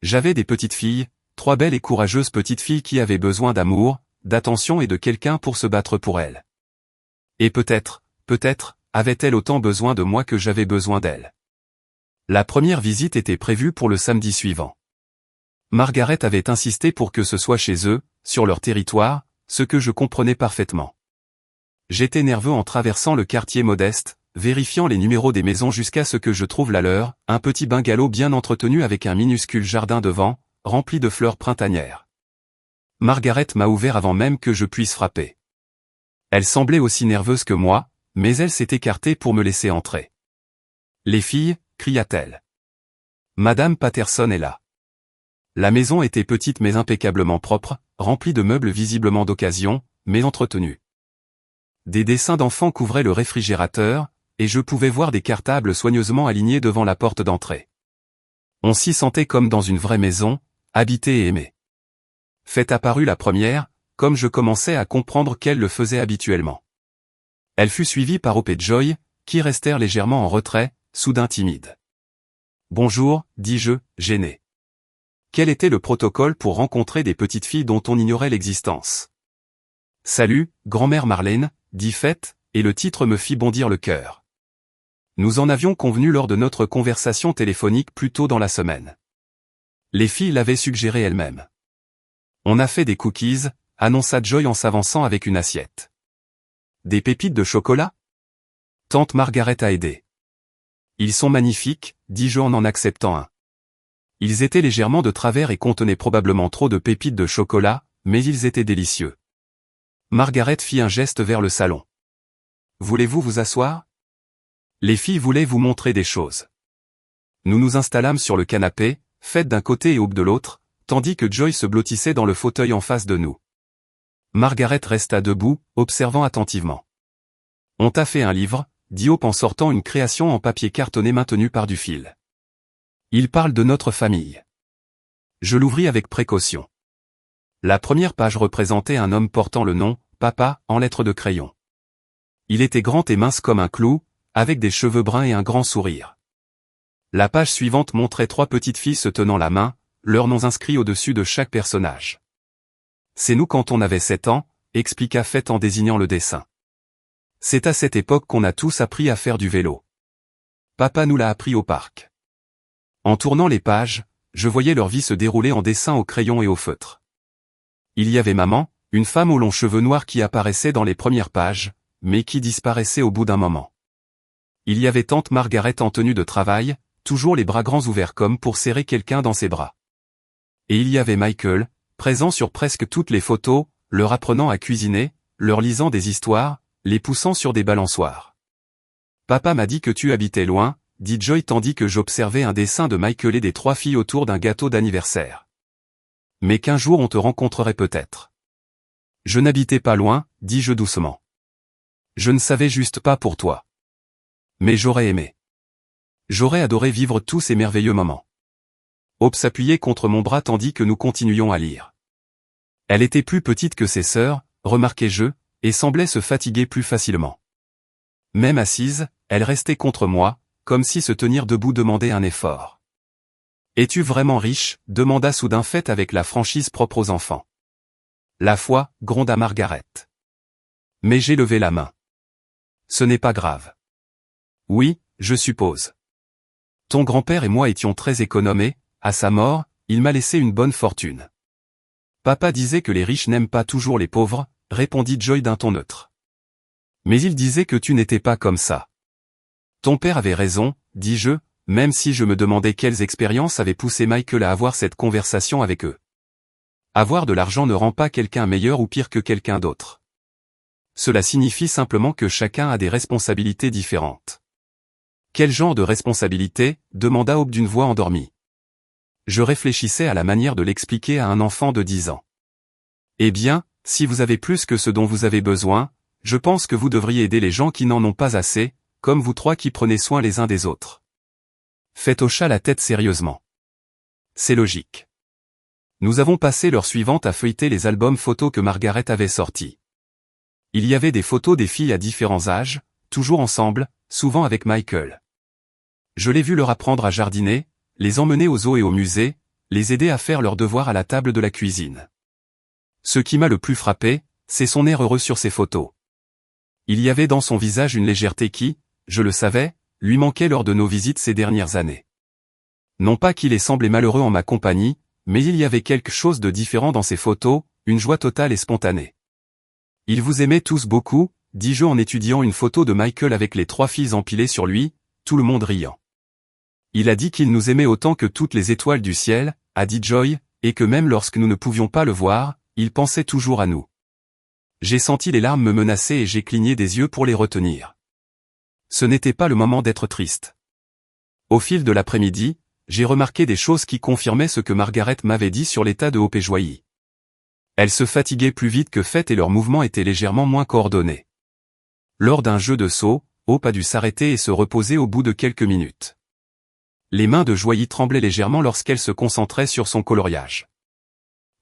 J'avais des petites filles, 3 belles et courageuses petites filles qui avaient besoin d'amour, d'attention et de quelqu'un pour se battre pour elles. Et peut-être, avaient-elles autant besoin de moi que j'avais besoin d'elles. La première visite était prévue pour le samedi suivant. Margaret avait insisté pour que ce soit chez eux, sur leur territoire, ce que je comprenais parfaitement. J'étais nerveux en traversant le quartier modeste, vérifiant les numéros des maisons jusqu'à ce que je trouve la leur, un petit bungalow bien entretenu avec un minuscule jardin devant, rempli de fleurs printanières. Margaret m'a ouvert avant même que je puisse frapper. Elle semblait aussi nerveuse que moi, mais elle s'est écartée pour me laisser entrer. « Les filles » cria-t-elle. « Madame Patterson est là. » La maison était petite mais impeccablement propre, remplie de meubles visiblement d'occasion, mais entretenus. Des dessins d'enfants couvraient le réfrigérateur, et je pouvais voir des cartables soigneusement alignés devant la porte d'entrée. On s'y sentait comme dans une vraie maison, habitée et aimée. Fête apparut la première, comme je commençais à comprendre qu'elle le faisait habituellement. Elle fut suivie par Hope et Joy, qui restèrent légèrement en retrait, soudain timides. « Bonjour, dis-je, gêné. Quel était le protocole pour rencontrer des petites filles dont on ignorait l'existence ? » « Salut, grand-mère Marlène, dit Fête, et le titre me fit bondir le cœur. Nous en avions convenu lors de notre conversation téléphonique plus tôt dans la semaine. Les filles l'avaient suggéré elles-mêmes. On a fait des cookies, annonça Joy en s'avançant avec une assiette. Des pépites de chocolat ? Tante Margaret a aidé. Ils sont magnifiques, dis-je en acceptant un. Ils étaient légèrement de travers et contenaient probablement trop de pépites de chocolat, mais ils étaient délicieux. Margaret fit un geste vers le salon. Voulez-vous vous asseoir ? Les filles voulaient vous montrer des choses. Nous nous installâmes sur le canapé, Fête d'un côté et Hope de l'autre, tandis que Joy se blottissait dans le fauteuil en face de nous. Margaret resta debout, observant attentivement. On t'a fait un livre, dit Hope en sortant une création en papier cartonné maintenue par du fil. Il parle de notre famille. Je l'ouvris avec précaution. La première page représentait un homme portant le nom « Papa » en lettres de crayon. Il était grand et mince comme un clou, avec des cheveux bruns et un grand sourire. La page suivante montrait 3 petites filles se tenant la main, leurs noms inscrits au-dessus de chaque personnage. C'est nous quand on avait 7 ans, expliqua Fête en désignant le dessin. C'est à cette époque qu'on a tous appris à faire du vélo. Papa nous l'a appris au parc. En tournant les pages, je voyais leur vie se dérouler en dessin au crayon et au feutre. Il y avait maman, une femme aux longs cheveux noirs qui apparaissait dans les premières pages, mais qui disparaissait au bout d'un moment. Il y avait tante Margaret en tenue de travail, toujours les bras grands ouverts comme pour serrer quelqu'un dans ses bras. Et il y avait Michael, présent sur presque toutes les photos, leur apprenant à cuisiner, leur lisant des histoires, les poussant sur des balançoires. Papa m'a dit que tu habitais loin, dit Joy tandis que j'observais un dessin de Michael et des 3 filles autour d'un gâteau d'anniversaire. Mais qu'un jour on te rencontrerait peut-être. Je n'habitais pas loin, dis-je doucement. Je ne savais juste pas pour toi. Mais j'aurais aimé. J'aurais adoré vivre tous ces merveilleux moments. Hope s'appuyait contre mon bras tandis que nous continuions à lire. Elle était plus petite que ses sœurs, remarquai-je, et semblait se fatiguer plus facilement. Même assise, elle restait contre moi, comme si se tenir debout demandait un effort. « Es-tu vraiment riche ?» demanda soudain Fête avec la franchise propre aux enfants. La foi, gronda Margaret. Mais j'ai levé la main. Ce n'est pas grave. Oui, je suppose. Ton grand-père et moi étions très économes et, à sa mort, il m'a laissé une bonne fortune. Papa disait que les riches n'aiment pas toujours les pauvres, répondit Joy d'un ton neutre. Mais il disait que tu n'étais pas comme ça. Ton père avait raison, dis-je, même si je me demandais quelles expériences avaient poussé Michael à avoir cette conversation avec eux. Avoir de l'argent ne rend pas quelqu'un meilleur ou pire que quelqu'un d'autre. Cela signifie simplement que chacun a des responsabilités différentes. Quel genre de responsabilité ? Demanda Hope d'une voix endormie. Je réfléchissais à la manière de l'expliquer à un enfant de 10 ans. Eh bien, si vous avez plus que ce dont vous avez besoin, je pense que vous devriez aider les gens qui n'en ont pas assez, comme vous 3 qui prenez soin les uns des autres. Fête hocha la tête sérieusement. C'est logique. Nous avons passé l'heure suivante à feuilleter les albums photos que Margaret avait sortis. Il y avait des photos des filles à différents âges, toujours ensemble, souvent avec Michael. Je l'ai vu leur apprendre à jardiner, les emmener aux zoos et au musée, les aider à faire leurs devoirs à la table de la cuisine. Ce qui m'a le plus frappé, c'est son air heureux sur ces photos. Il y avait dans son visage une légèreté qui, je le savais, lui manquait lors de nos visites ces dernières années. Non pas qu'il ait semblé malheureux en ma compagnie, mais il y avait quelque chose de différent dans ces photos, une joie totale et spontanée. Ils vous aimaient tous beaucoup, dis-je en étudiant une photo de Michael avec les 3 filles empilées sur lui, tout le monde riant. Il a dit qu'il nous aimait autant que toutes les étoiles du ciel, a dit Joy, et que même lorsque nous ne pouvions pas le voir, il pensait toujours à nous. J'ai senti les larmes me menacer et j'ai cligné des yeux pour les retenir. Ce n'était pas le moment d'être triste. Au fil de l'après-midi, j'ai remarqué des choses qui confirmaient ce que Margaret m'avait dit sur l'état de Hope et Joy. Elles se fatiguaient plus vite que Fête et leurs mouvements étaient légèrement moins coordonnés. Lors d'un jeu de saut, Hope a dû s'arrêter et se reposer au bout de quelques minutes. Les mains de Joey tremblaient légèrement lorsqu'elle se concentrait sur son coloriage.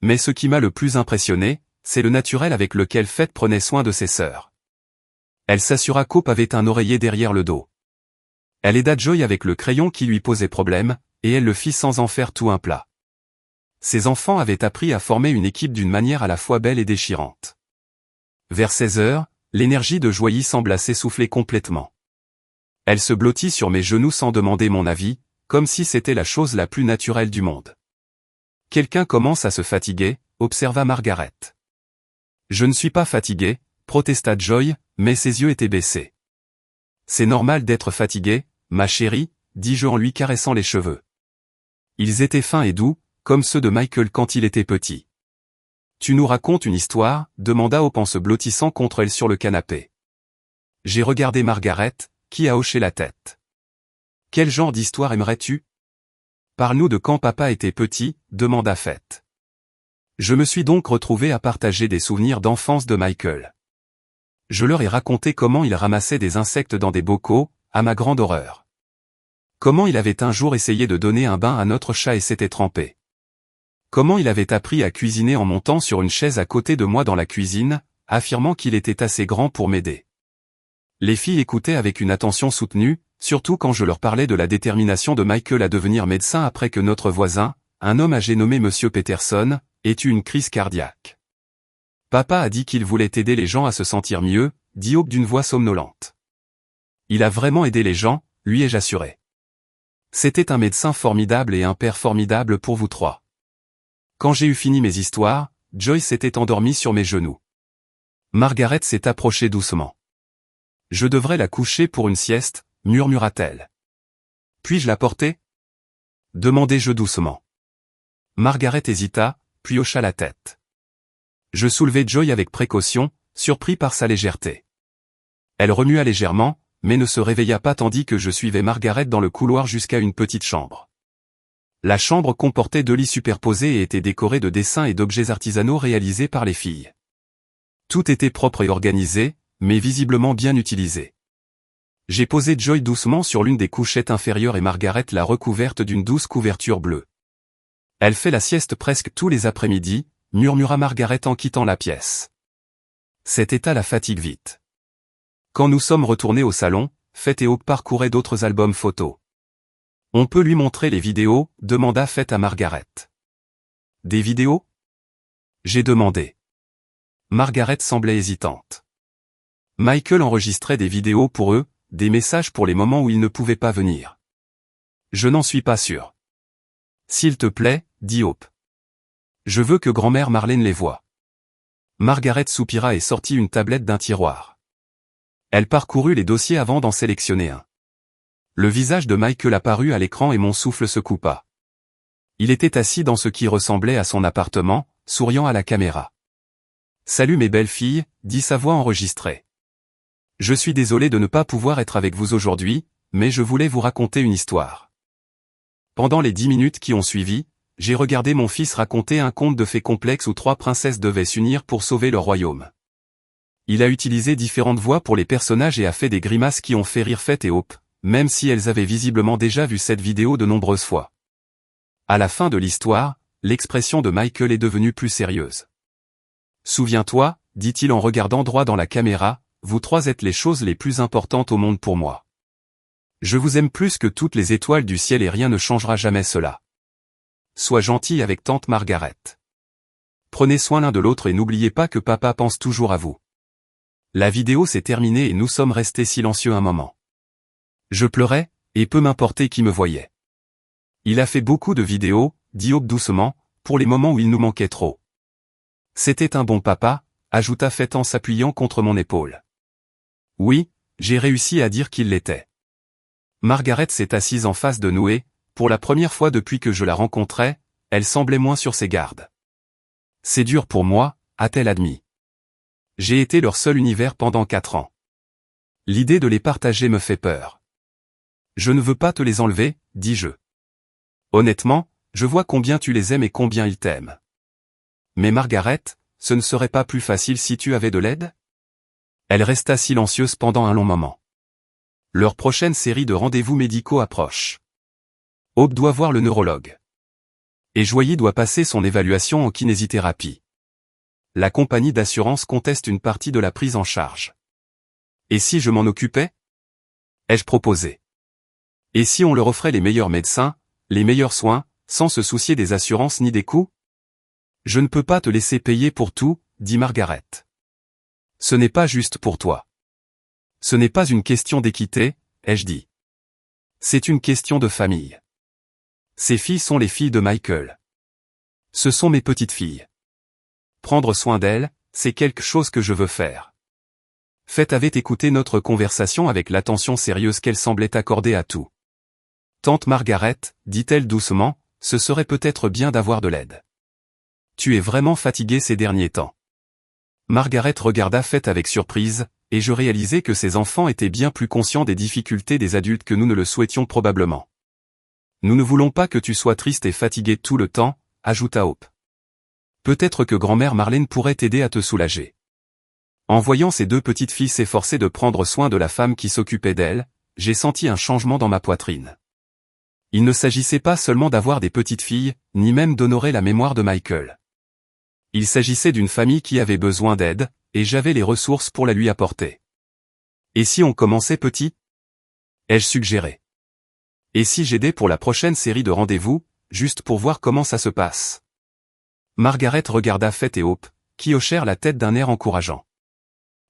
Mais ce qui m'a le plus impressionné, c'est le naturel avec lequel Faith prenait soin de ses sœurs. Elle s'assura qu'Hope avait un oreiller derrière le dos. Elle aida Joy avec le crayon qui lui posait problème, et elle le fit sans en faire tout un plat. Ses enfants avaient appris à former une équipe d'une manière à la fois belle et déchirante. Vers 16 heures, l'énergie de Joy sembla s'essouffler complètement. Elle se blottit sur mes genoux sans demander mon avis, comme si c'était la chose la plus naturelle du monde. Quelqu'un commence à se fatiguer, observa Margaret. Je ne suis pas fatigué, protesta Joy, mais ses yeux étaient baissés. C'est normal d'être fatigué, ma chérie, dis-je en lui caressant les cheveux. Ils étaient fins et doux, comme ceux de Michael quand il était petit. Tu nous racontes une histoire, demanda Hope en se blottissant contre elle sur le canapé. J'ai regardé Margaret, qui a hoché la tête. Quel genre d'histoire aimerais-tu? Parle-nous de quand papa était petit, demanda Faith. Je me suis donc retrouvé à partager des souvenirs d'enfance de Michael. Je leur ai raconté comment il ramassait des insectes dans des bocaux, à ma grande horreur. Comment il avait un jour essayé de donner un bain à notre chat et s'était trempé. Comment il avait appris à cuisiner en montant sur une chaise à côté de moi dans la cuisine, affirmant qu'il était assez grand pour m'aider. Les filles écoutaient avec une attention soutenue, surtout quand je leur parlais de la détermination de Michael à devenir médecin après que notre voisin, un homme âgé nommé Monsieur Peterson, ait eu une crise cardiaque. Papa a dit qu'il voulait aider les gens à se sentir mieux, dit Hope d'une voix somnolente. Il a vraiment aidé les gens, lui ai-je assuré. C'était un médecin formidable et un père formidable pour vous trois. Quand j'ai eu fini mes histoires, Joy s'était endormie sur mes genoux. Margaret s'est approchée doucement. Je devrais la coucher pour une sieste, murmura-t-elle. Puis-je la porter? Demandai-je doucement. Margaret hésita, puis hocha la tête. Je soulevai Joy avec précaution, surpris par sa légèreté. Elle remua légèrement, mais ne se réveilla pas tandis que je suivais Margaret dans le couloir jusqu'à une petite chambre. La chambre comportait 2 lits superposés et était décorée de dessins et d'objets artisanaux réalisés par les filles. Tout était propre et organisé, mais visiblement bien utilisé. J'ai posé Joy doucement sur l'une des couchettes inférieures et Margaret l'a recouverte d'une douce couverture bleue. Elle fait la sieste presque tous les après-midi, murmura Margaret en quittant la pièce. Cet état la fatigue vite. Quand nous sommes retournés au salon, Faith et Hope parcouraient d'autres albums photos. On peut lui montrer les vidéos, demanda Faith à Margaret. Des vidéos? J'ai demandé. Margaret semblait hésitante. Michael enregistrait des vidéos pour eux, des messages pour les moments où ils ne pouvaient pas venir. Je n'en suis pas sûr. S'il te plaît, dit Hope. Je veux que grand-mère Marlène les voie. Margaret soupira et sortit une tablette d'un tiroir. Elle parcourut les dossiers avant d'en sélectionner un. Le visage de Michael apparut à l'écran et mon souffle se coupa. Il était assis dans ce qui ressemblait à son appartement, souriant à la caméra. Salut mes belles filles, dit sa voix enregistrée. Je suis désolé de ne pas pouvoir être avec vous aujourd'hui, mais je voulais vous raconter une histoire. Pendant les 10 minutes qui ont suivi, j'ai regardé mon fils raconter un conte de fées complexe où 3 princesses devaient s'unir pour sauver leur royaume. Il a utilisé différentes voix pour les personnages et a fait des grimaces qui ont fait rire Faith et Hope, même si elles avaient visiblement déjà vu cette vidéo de nombreuses fois. À la fin de l'histoire, l'expression de Michael est devenue plus sérieuse. Souviens-toi, dit-il en regardant droit dans la caméra, vous 3 êtes les choses les plus importantes au monde pour moi. Je vous aime plus que toutes les étoiles du ciel et rien ne changera jamais cela. Sois gentil avec tante Margaret. Prenez soin l'un de l'autre et n'oubliez pas que papa pense toujours à vous. La vidéo s'est terminée et nous sommes restés silencieux un moment. Je pleurais, et peu m'importait qui me voyait. Il a fait beaucoup de vidéos, dit Hope doucement, pour les moments où il nous manquait trop. C'était un bon papa, ajouta Faith en s'appuyant contre mon épaule. Oui, j'ai réussi à dire qu'il l'était. Margaret s'est assise en face de nous et, pour la première fois depuis que je la rencontrais, elle semblait moins sur ses gardes. C'est dur pour moi, a-t-elle admis. J'ai été leur seul univers pendant 4 ans. L'idée de les partager me fait peur. Je ne veux pas te les enlever, dis-je. Honnêtement, je vois combien tu les aimes et combien ils t'aiment. Mais Margaret, ce ne serait pas plus facile si tu avais de l'aide? Elle resta silencieuse pendant un long moment. Leur prochaine série de rendez-vous médicaux approche. Hope doit voir le neurologue. Et Joyer doit passer son évaluation en kinésithérapie. La compagnie d'assurance conteste une partie de la prise en charge. Et si je m'en occupais? Ai-je proposé. Et si on leur offrait les meilleurs médecins, les meilleurs soins, sans se soucier des assurances ni des coûts? Je ne peux pas te laisser payer pour tout, dit Margaret. Ce n'est pas juste pour toi. Ce n'est pas une question d'équité, ai-je dit. C'est une question de famille. Ces filles sont les filles de Michael. Ce sont mes petites filles. Prendre soin d'elles, c'est quelque chose que je veux faire. Fête avait écouté notre conversation avec l'attention sérieuse qu'elle semblait accorder à tout. Tante Margaret, dit-elle doucement, ce serait peut-être bien d'avoir de l'aide. Tu es vraiment fatiguée ces derniers temps. Margaret regarda Fête avec surprise, et je réalisai que ses enfants étaient bien plus conscients des difficultés des adultes que nous ne le souhaitions probablement. Nous ne voulons pas que tu sois triste et fatiguée tout le temps, ajouta Hope. Peut-être que grand-mère Marlène pourrait t'aider à te soulager. En voyant ces deux petites filles s'efforcer de prendre soin de la femme qui s'occupait d'elles, j'ai senti un changement dans ma poitrine. Il ne s'agissait pas seulement d'avoir des petites filles, ni même d'honorer la mémoire de Michael. Il s'agissait d'une famille qui avait besoin d'aide, et j'avais les ressources pour la lui apporter. Et si on commençait petit? Ai-je suggéré. Et si j'aidais pour la prochaine série de rendez-vous, juste pour voir comment ça se passe? Margaret regarda Fête et Hope, qui hochèrent la tête d'un air encourageant.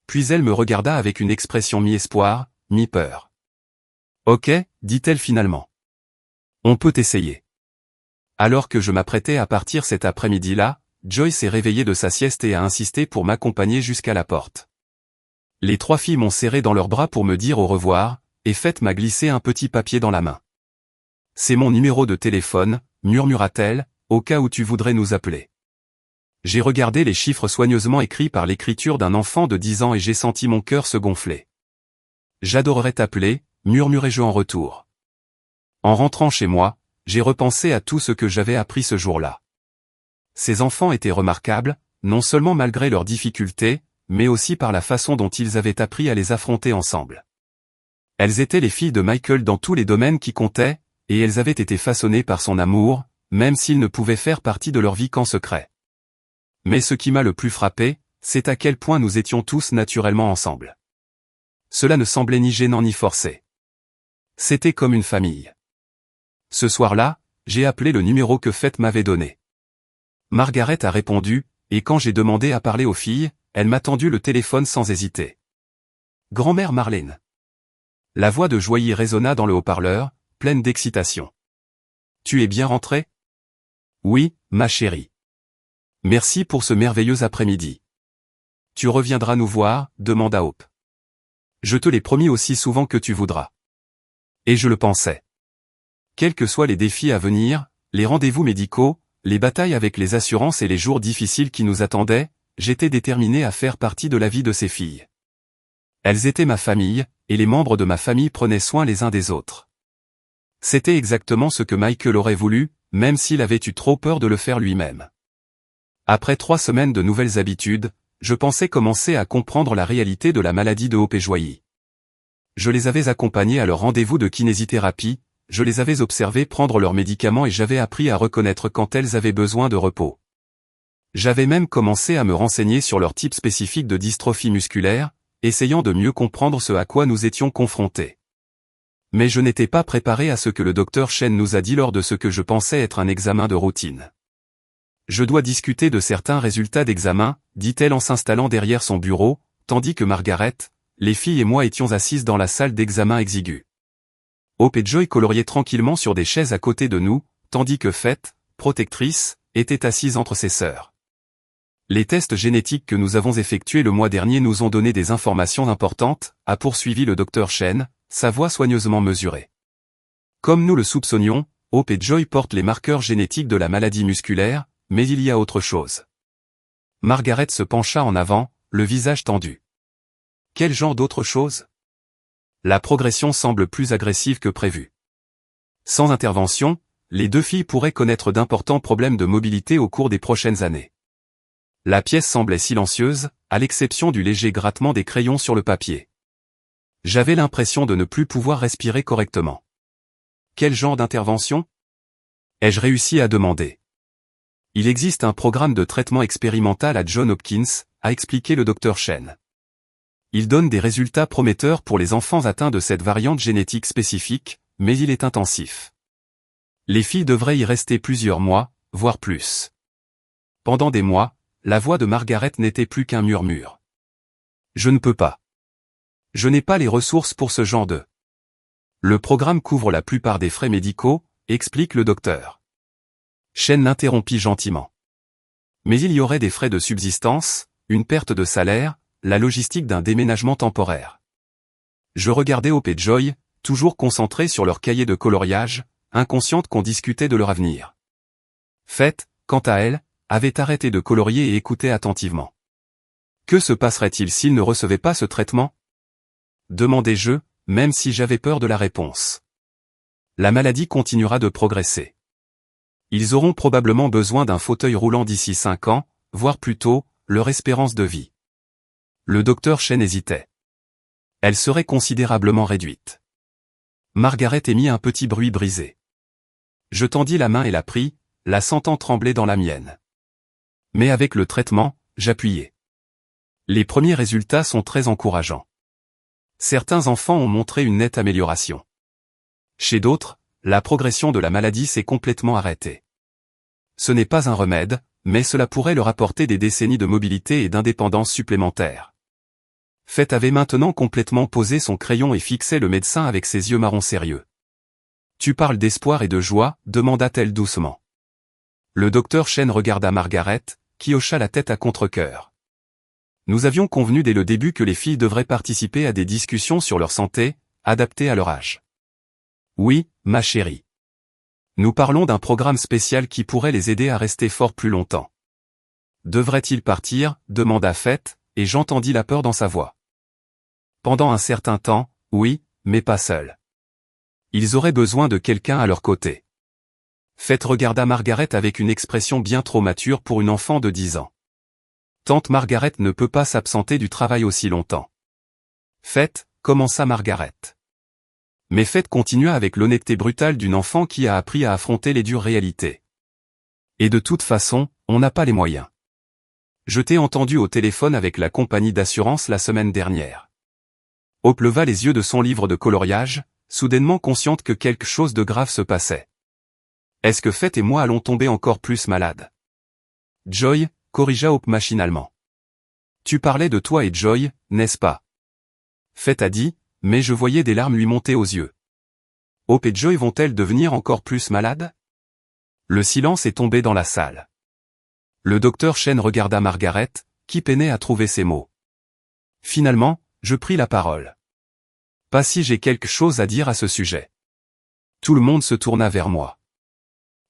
Puis elle me regarda avec une expression mi-espoir, mi-peur. Ok, dit-elle finalement. On peut essayer. Alors que je m'apprêtais à partir cet après-midi-là, Joy s'est réveillée de sa sieste et a insisté pour m'accompagner jusqu'à la porte. Les trois filles m'ont serré dans leurs bras pour me dire au revoir, et Fête m'a glissé un petit papier dans la main. C'est mon numéro de téléphone, murmura-t-elle, au cas où tu voudrais nous appeler. J'ai regardé les chiffres soigneusement écrits par l'écriture d'un enfant de 10 ans et j'ai senti mon cœur se gonfler. J'adorerais t'appeler, murmurai-je en retour. En rentrant chez moi, j'ai repensé à tout ce que j'avais appris ce jour-là. Ces enfants étaient remarquables, non seulement malgré leurs difficultés, mais aussi par la façon dont ils avaient appris à les affronter ensemble. Elles étaient les filles de Michael dans tous les domaines qui comptaient, et elles avaient été façonnées par son amour, même s'ils ne pouvaient faire partie de leur vie qu'en secret. Mais ce qui m'a le plus frappé, c'est à quel point nous étions tous naturellement ensemble. Cela ne semblait ni gênant ni forcé. C'était comme une famille. Ce soir-là, j'ai appelé le numéro que Fête m'avait donné. Margaret a répondu, et quand j'ai demandé à parler aux filles, elle m'a tendu le téléphone sans hésiter. Grand-mère Marlène. La voix de Joyer résonna dans le haut-parleur, pleine d'excitation. Tu es bien rentrée? Oui, ma chérie. Merci pour ce merveilleux après-midi. Tu reviendras nous voir, demanda Hope. Je te l'ai promis aussi souvent que tu voudras. Et je le pensais. Quels que soient les défis à venir, les rendez-vous médicaux, les batailles avec les assurances et les jours difficiles qui nous attendaient, j'étais déterminé à faire partie de la vie de ces filles. Elles étaient ma famille, et les membres de ma famille prenaient soin les uns des autres. C'était exactement ce que Michael aurait voulu, même s'il avait eu trop peur de le faire lui-même. Après 3 semaines de nouvelles habitudes, je pensais commencer à comprendre la réalité de la maladie de Hope et Joyer. Je les avais accompagnés à leur rendez-vous de kinésithérapie, je les avais observés prendre leurs médicaments et j'avais appris à reconnaître quand elles avaient besoin de repos. J'avais même commencé à me renseigner sur leur type spécifique de dystrophie musculaire, essayant de mieux comprendre ce à quoi nous étions confrontés. Mais je n'étais pas préparé à ce que le docteur Chen nous a dit lors de ce que je pensais être un examen de routine. Je dois discuter de certains résultats d'examen, dit-elle en s'installant derrière son bureau, tandis que Margaret, les filles et moi étions assises dans la salle d'examen exiguë. Hope et Joy coloriaient tranquillement sur des chaises à côté de nous, tandis que Fête, protectrice, était assise entre ses sœurs. Les tests génétiques que nous avons effectués le mois dernier nous ont donné des informations importantes, a poursuivi le docteur Chen, sa voix soigneusement mesurée. Comme nous le soupçonnions, Hope et Joy portent les marqueurs génétiques de la maladie musculaire, mais il y a autre chose. Margaret se pencha en avant, le visage tendu. Quel genre d'autre chose? La progression semble plus agressive que prévu. Sans intervention, les deux filles pourraient connaître d'importants problèmes de mobilité au cours des prochaines années. La pièce semblait silencieuse, à l'exception du léger grattement des crayons sur le papier. J'avais l'impression de ne plus pouvoir respirer correctement. Quel genre d'intervention? Ai-je réussi à demander. Il existe un programme de traitement expérimental à Johns Hopkins, a expliqué le Dr Chen. Il donne des résultats prometteurs pour les enfants atteints de cette variante génétique spécifique, mais il est intensif. Les filles devraient y rester plusieurs mois, voire plus. Pendant des mois, la voix de Margaret n'était plus qu'un murmure. Je ne peux pas. Je n'ai pas les ressources pour ce genre de... Le programme couvre la plupart des frais médicaux, explique le docteur. Chen l'interrompit gentiment. Mais il y aurait des frais de subsistance, une perte de salaire, la logistique d'un déménagement temporaire. Je regardais Hope et Joy, toujours concentrés sur leur cahier de coloriage, inconscientes qu'on discutait de leur avenir. Faith, quant à elle, avait arrêté de colorier et écoutait attentivement. Que se passerait-il s'ils ne recevaient pas ce traitement? Demandai-je, même si j'avais peur de la réponse. La maladie continuera de progresser. Ils auront probablement besoin d'un fauteuil roulant d'ici 5 ans, voire plus tôt, leur espérance de vie. Le docteur Chen hésitait. Elle serait considérablement réduite. Margaret émit un petit bruit brisé. Je tendis la main et la pris, la sentant trembler dans la mienne. Mais avec le traitement, j'appuyai. Les premiers résultats sont très encourageants. Certains enfants ont montré une nette amélioration. Chez d'autres, la progression de la maladie s'est complètement arrêtée. Ce n'est pas un remède, mais cela pourrait leur apporter des décennies de mobilité et d'indépendance supplémentaires. Faith avait maintenant complètement posé son crayon et fixait le médecin avec ses yeux marrons sérieux. Tu parles d'espoir et de joie, demanda-t-elle doucement. Le docteur Chen regarda Margaret, qui hocha la tête à contre-cœur. Nous avions convenu dès le début que les filles devraient participer à des discussions sur leur santé, adaptées à leur âge. Oui, ma chérie. Nous parlons d'un programme spécial qui pourrait les aider à rester forts plus longtemps. Devrait-il partir, demanda Faith, et j'entendis la peur dans sa voix. Pendant un certain temps, oui, mais pas seuls. Ils auraient besoin de quelqu'un à leur côté. Faith regarda Margaret avec une expression bien trop mature pour une enfant de 10 ans. Tante Margaret ne peut pas s'absenter du travail aussi longtemps. Faith, commença Margaret. Mais Faith continua avec l'honnêteté brutale d'une enfant qui a appris à affronter les dures réalités. Et de toute façon, on n'a pas les moyens. Je t'ai entendu au téléphone avec la compagnie d'assurance la semaine dernière. Hope leva les yeux de son livre de coloriage, soudainement consciente que quelque chose de grave se passait. Est-ce que Faith et moi allons tomber encore plus malades? Joy, corrigea Hope machinalement. Tu parlais de toi et Joy, n'est-ce pas? Faith a dit, mais je voyais des larmes lui monter aux yeux. Hope et Joy vont-elles devenir encore plus malades? Le silence est tombé dans la salle. Le docteur Chen regarda Margaret, qui peinait à trouver ses mots. Finalement, je pris la parole. Pas si j'ai quelque chose à dire à ce sujet. Tout le monde se tourna vers moi.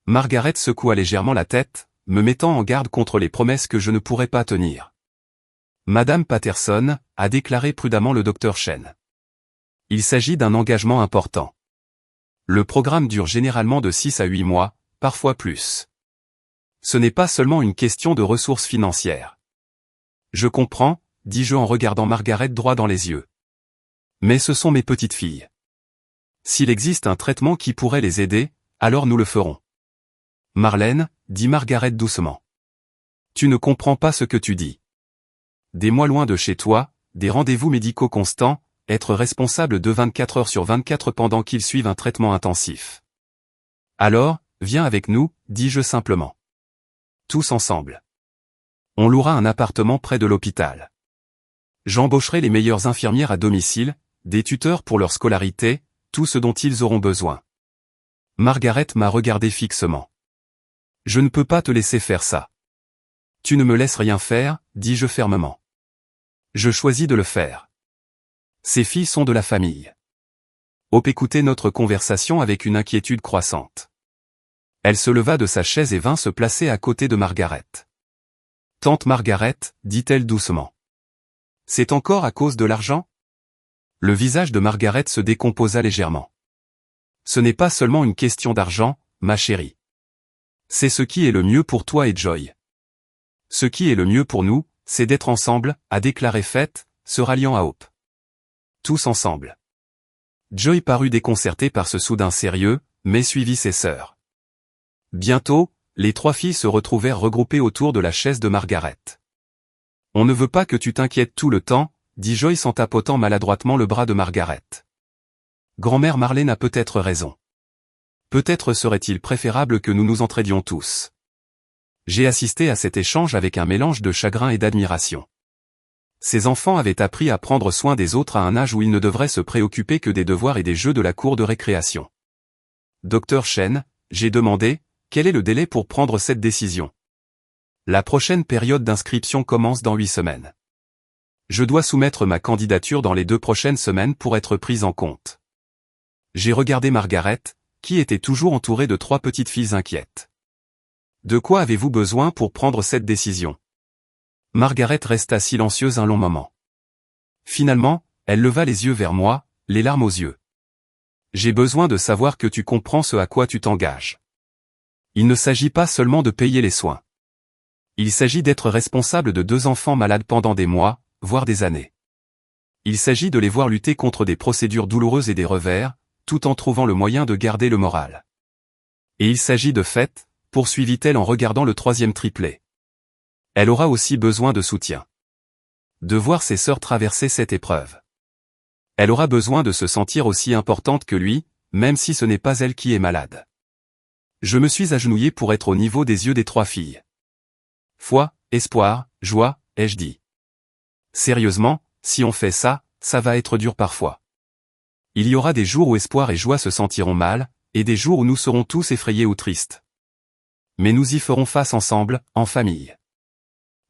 Margaret secoua légèrement la tête, me mettant en garde contre les promesses que je ne pourrais pas tenir. Madame Patterson, a déclaré prudemment le docteur Chen. Il s'agit d'un engagement important. Le programme dure généralement de 6 à 8 mois, parfois plus. Ce n'est pas seulement une question de ressources financières. Je comprends, dis-je en regardant Margaret droit dans les yeux. Mais ce sont mes petites filles. S'il existe un traitement qui pourrait les aider, alors nous le ferons. Marlène, dit Margaret doucement. Tu ne comprends pas ce que tu dis. Des mois loin de chez toi, des rendez-vous médicaux constants, être responsable de 24 heures sur 24 pendant qu'ils suivent un traitement intensif. Alors, viens avec nous, dis-je simplement. Tous ensemble. On louera un appartement près de l'hôpital. J'embaucherai les meilleures infirmières à domicile, des tuteurs pour leur scolarité, tout ce dont ils auront besoin. Margaret m'a regardé fixement. Je ne peux pas te laisser faire ça. Tu ne me laisses rien faire, dis-je fermement. Je choisis de le faire. Ces filles sont de la famille. Hope écoutait notre conversation avec une inquiétude croissante. Elle se leva de sa chaise et vint se placer à côté de Margaret. Tante Margaret, dit-elle doucement. C'est encore à cause de l'argent? Le visage de Margaret se décomposa légèrement. Ce n'est pas seulement une question d'argent, ma chérie. C'est ce qui est le mieux pour toi et Joy. Ce qui est le mieux pour nous, c'est d'être ensemble, a déclaré Faith, se ralliant à Hope. tous ensemble. Joy parut déconcertée par ce soudain sérieux, mais suivit ses sœurs. Bientôt, les 3 filles se retrouvèrent regroupées autour de la chaise de Margaret. « On ne veut pas que tu t'inquiètes tout le temps, » dit Joyce en tapotant maladroitement le bras de Margaret. « Grand-mère Marlene a peut-être raison. Peut-être serait-il préférable que nous nous entraidions tous. » J'ai assisté à cet échange avec un mélange de chagrin et d'admiration. Ces enfants avaient appris à prendre soin des autres à un âge où ils ne devraient se préoccuper que des devoirs et des jeux de la cour de récréation. « Docteur Chen, j'ai demandé, quel est le délai pour prendre cette décision ? La prochaine période d'inscription commence dans 8 semaines. Je dois soumettre ma candidature dans les 2 prochaines semaines pour être prise en compte. » J'ai regardé Margaret, qui était toujours entourée de 3 petites filles inquiètes. « De quoi avez-vous besoin pour prendre cette décision ?» Margaret resta silencieuse un long moment. Finalement, elle leva les yeux vers moi, les larmes aux yeux. « J'ai besoin de savoir que tu comprends ce à quoi tu t'engages. Il ne s'agit pas seulement de payer les soins. Il s'agit d'être responsable de 2 enfants malades pendant des mois, voire des années. Il s'agit de les voir lutter contre des procédures douloureuses et des revers, tout en trouvant le moyen de garder le moral. Et il s'agit de fait, poursuivit-elle en regardant le 3e triplet. Elle aura aussi besoin de soutien. De voir ses sœurs traverser cette épreuve. Elle aura besoin de se sentir aussi importante que lui, même si ce n'est pas elle qui est malade. Je me suis agenouillé pour être au niveau des yeux des 3 filles. Foi, espoir, joie, ai-je dit. Sérieusement, si on fait ça, ça va être dur parfois. Il y aura des jours où espoir et joie se sentiront mal, et des jours où nous serons tous effrayés ou tristes. Mais nous y ferons face ensemble, en famille.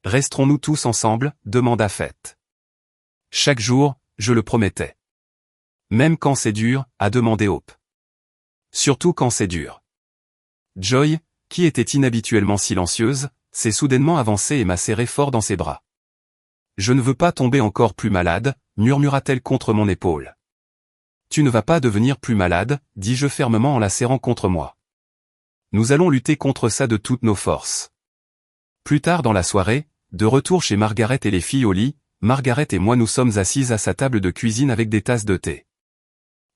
Resterons-nous tous ensemble, demanda Fête. Chaque jour, je le promettais. Même quand c'est dur, a demandé Hope. Surtout quand c'est dur. Joy, qui était inhabituellement silencieuse, s'est soudainement avancée et m'a serré fort dans ses bras. Je ne veux pas tomber encore plus malade, murmura-t-elle contre mon épaule. Tu ne vas pas devenir plus malade, dis-je fermement en la serrant contre moi. Nous allons lutter contre ça de toutes nos forces. Plus tard dans la soirée, de retour chez Margaret et les filles au lit, Margaret et moi nous sommes assises à sa table de cuisine avec des tasses de thé.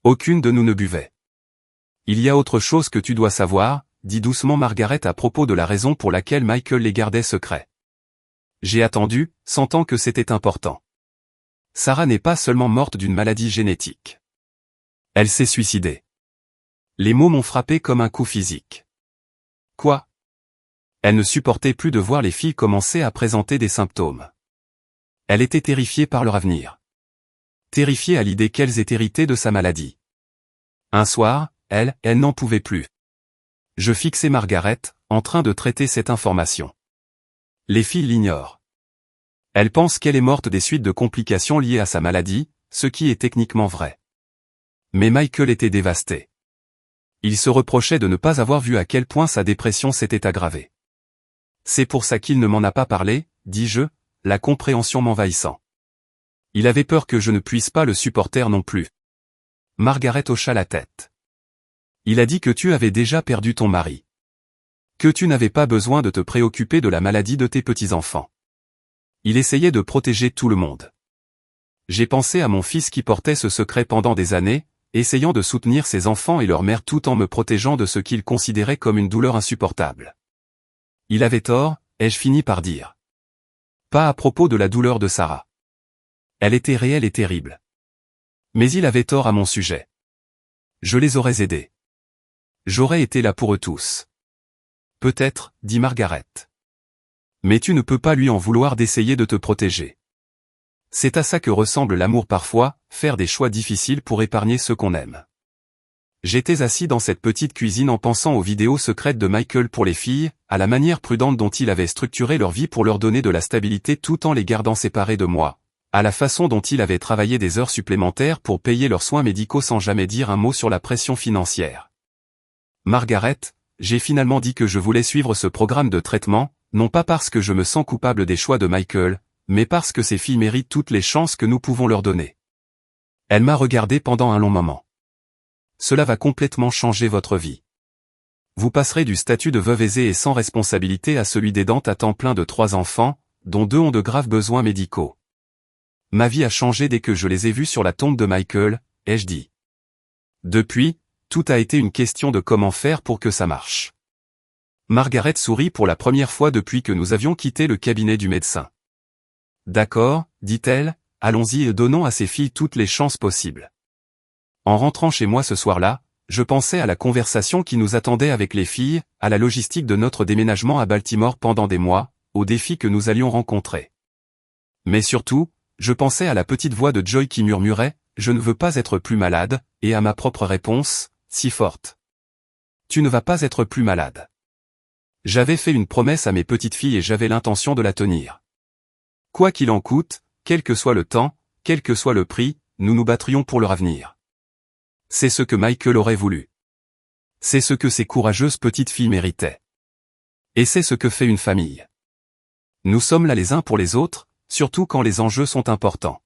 Aucune de nous ne buvait. Il y a autre chose que tu dois savoir, dit doucement Margaret à propos de la raison pour laquelle Michael les gardait secrets. J'ai attendu, sentant que c'était important. Sarah n'est pas seulement morte d'une maladie génétique. Elle s'est suicidée. Les mots m'ont frappé comme un coup physique. Quoi ? Elle ne supportait plus de voir les filles commencer à présenter des symptômes. Elle était terrifiée par leur avenir. Terrifiée à l'idée qu'elles aient hérité de sa maladie. Un soir, elle n'en pouvait plus. Je fixais Margaret, en train de traiter cette information. Les filles l'ignorent. Elles pensent qu'elle est morte des suites de complications liées à sa maladie, ce qui est techniquement vrai. Mais Michael était dévasté. Il se reprochait de ne pas avoir vu à quel point sa dépression s'était aggravée. C'est pour ça qu'il ne m'en a pas parlé, dis-je, la compréhension m'envahissant. Il avait peur que je ne puisse pas le supporter non plus. Margaret hocha la tête. Il a dit que tu avais déjà perdu ton mari. Que tu n'avais pas besoin de te préoccuper de la maladie de tes petits-enfants. Il essayait de protéger tout le monde. J'ai pensé à mon fils qui portait ce secret pendant des années, essayant de soutenir ses enfants et leur mère tout en me protégeant de ce qu'il considérait comme une douleur insupportable. Il avait tort, ai-je fini par dire. Pas à propos de la douleur de Sarah. Elle était réelle et terrible. Mais il avait tort à mon sujet. Je les aurais aidés. J'aurais été là pour eux tous. Peut-être, dit Margaret. Mais tu ne peux pas lui en vouloir d'essayer de te protéger. C'est à ça que ressemble l'amour parfois, faire des choix difficiles pour épargner ceux qu'on aime. J'étais assis dans cette petite cuisine en pensant aux vidéos secrètes de Michael pour les filles, à la manière prudente dont il avait structuré leur vie pour leur donner de la stabilité tout en les gardant séparés de moi, à la façon dont il avait travaillé des heures supplémentaires pour payer leurs soins médicaux sans jamais dire un mot sur la pression financière. Margaret, j'ai finalement dit que je voulais suivre ce programme de traitement, non pas parce que je me sens coupable des choix de Michael, mais parce que ces filles méritent toutes les chances que nous pouvons leur donner. Elle m'a regardé pendant un long moment. Cela va complètement changer votre vie. Vous passerez du statut de veuve aisée et sans responsabilité à celui d'aidante à temps plein de 3 enfants, dont 2 ont de graves besoins médicaux. Ma vie a changé dès que je les ai vus sur la tombe de Michael, ai-je dit. Depuis, tout a été une question de comment faire pour que ça marche. Margaret sourit pour la première fois depuis que nous avions quitté le cabinet du médecin. D'accord, dit-elle, allons-y et donnons à ces filles toutes les chances possibles. En rentrant chez moi ce soir-là, je pensais à la conversation qui nous attendait avec les filles, à la logistique de notre déménagement à Baltimore pendant des mois, aux défis que nous allions rencontrer. Mais surtout, je pensais à la petite voix de Joy qui murmurait « Je ne veux pas être plus malade », et à ma propre réponse, si forte. « Tu ne vas pas être plus malade. » J'avais fait une promesse à mes petites filles et j'avais l'intention de la tenir. Quoi qu'il en coûte, quel que soit le temps, quel que soit le prix, nous nous battrions pour leur avenir. C'est ce que Michael aurait voulu. C'est ce que ces courageuses petites filles méritaient. Et c'est ce que fait une famille. Nous sommes là les uns pour les autres, surtout quand les enjeux sont importants.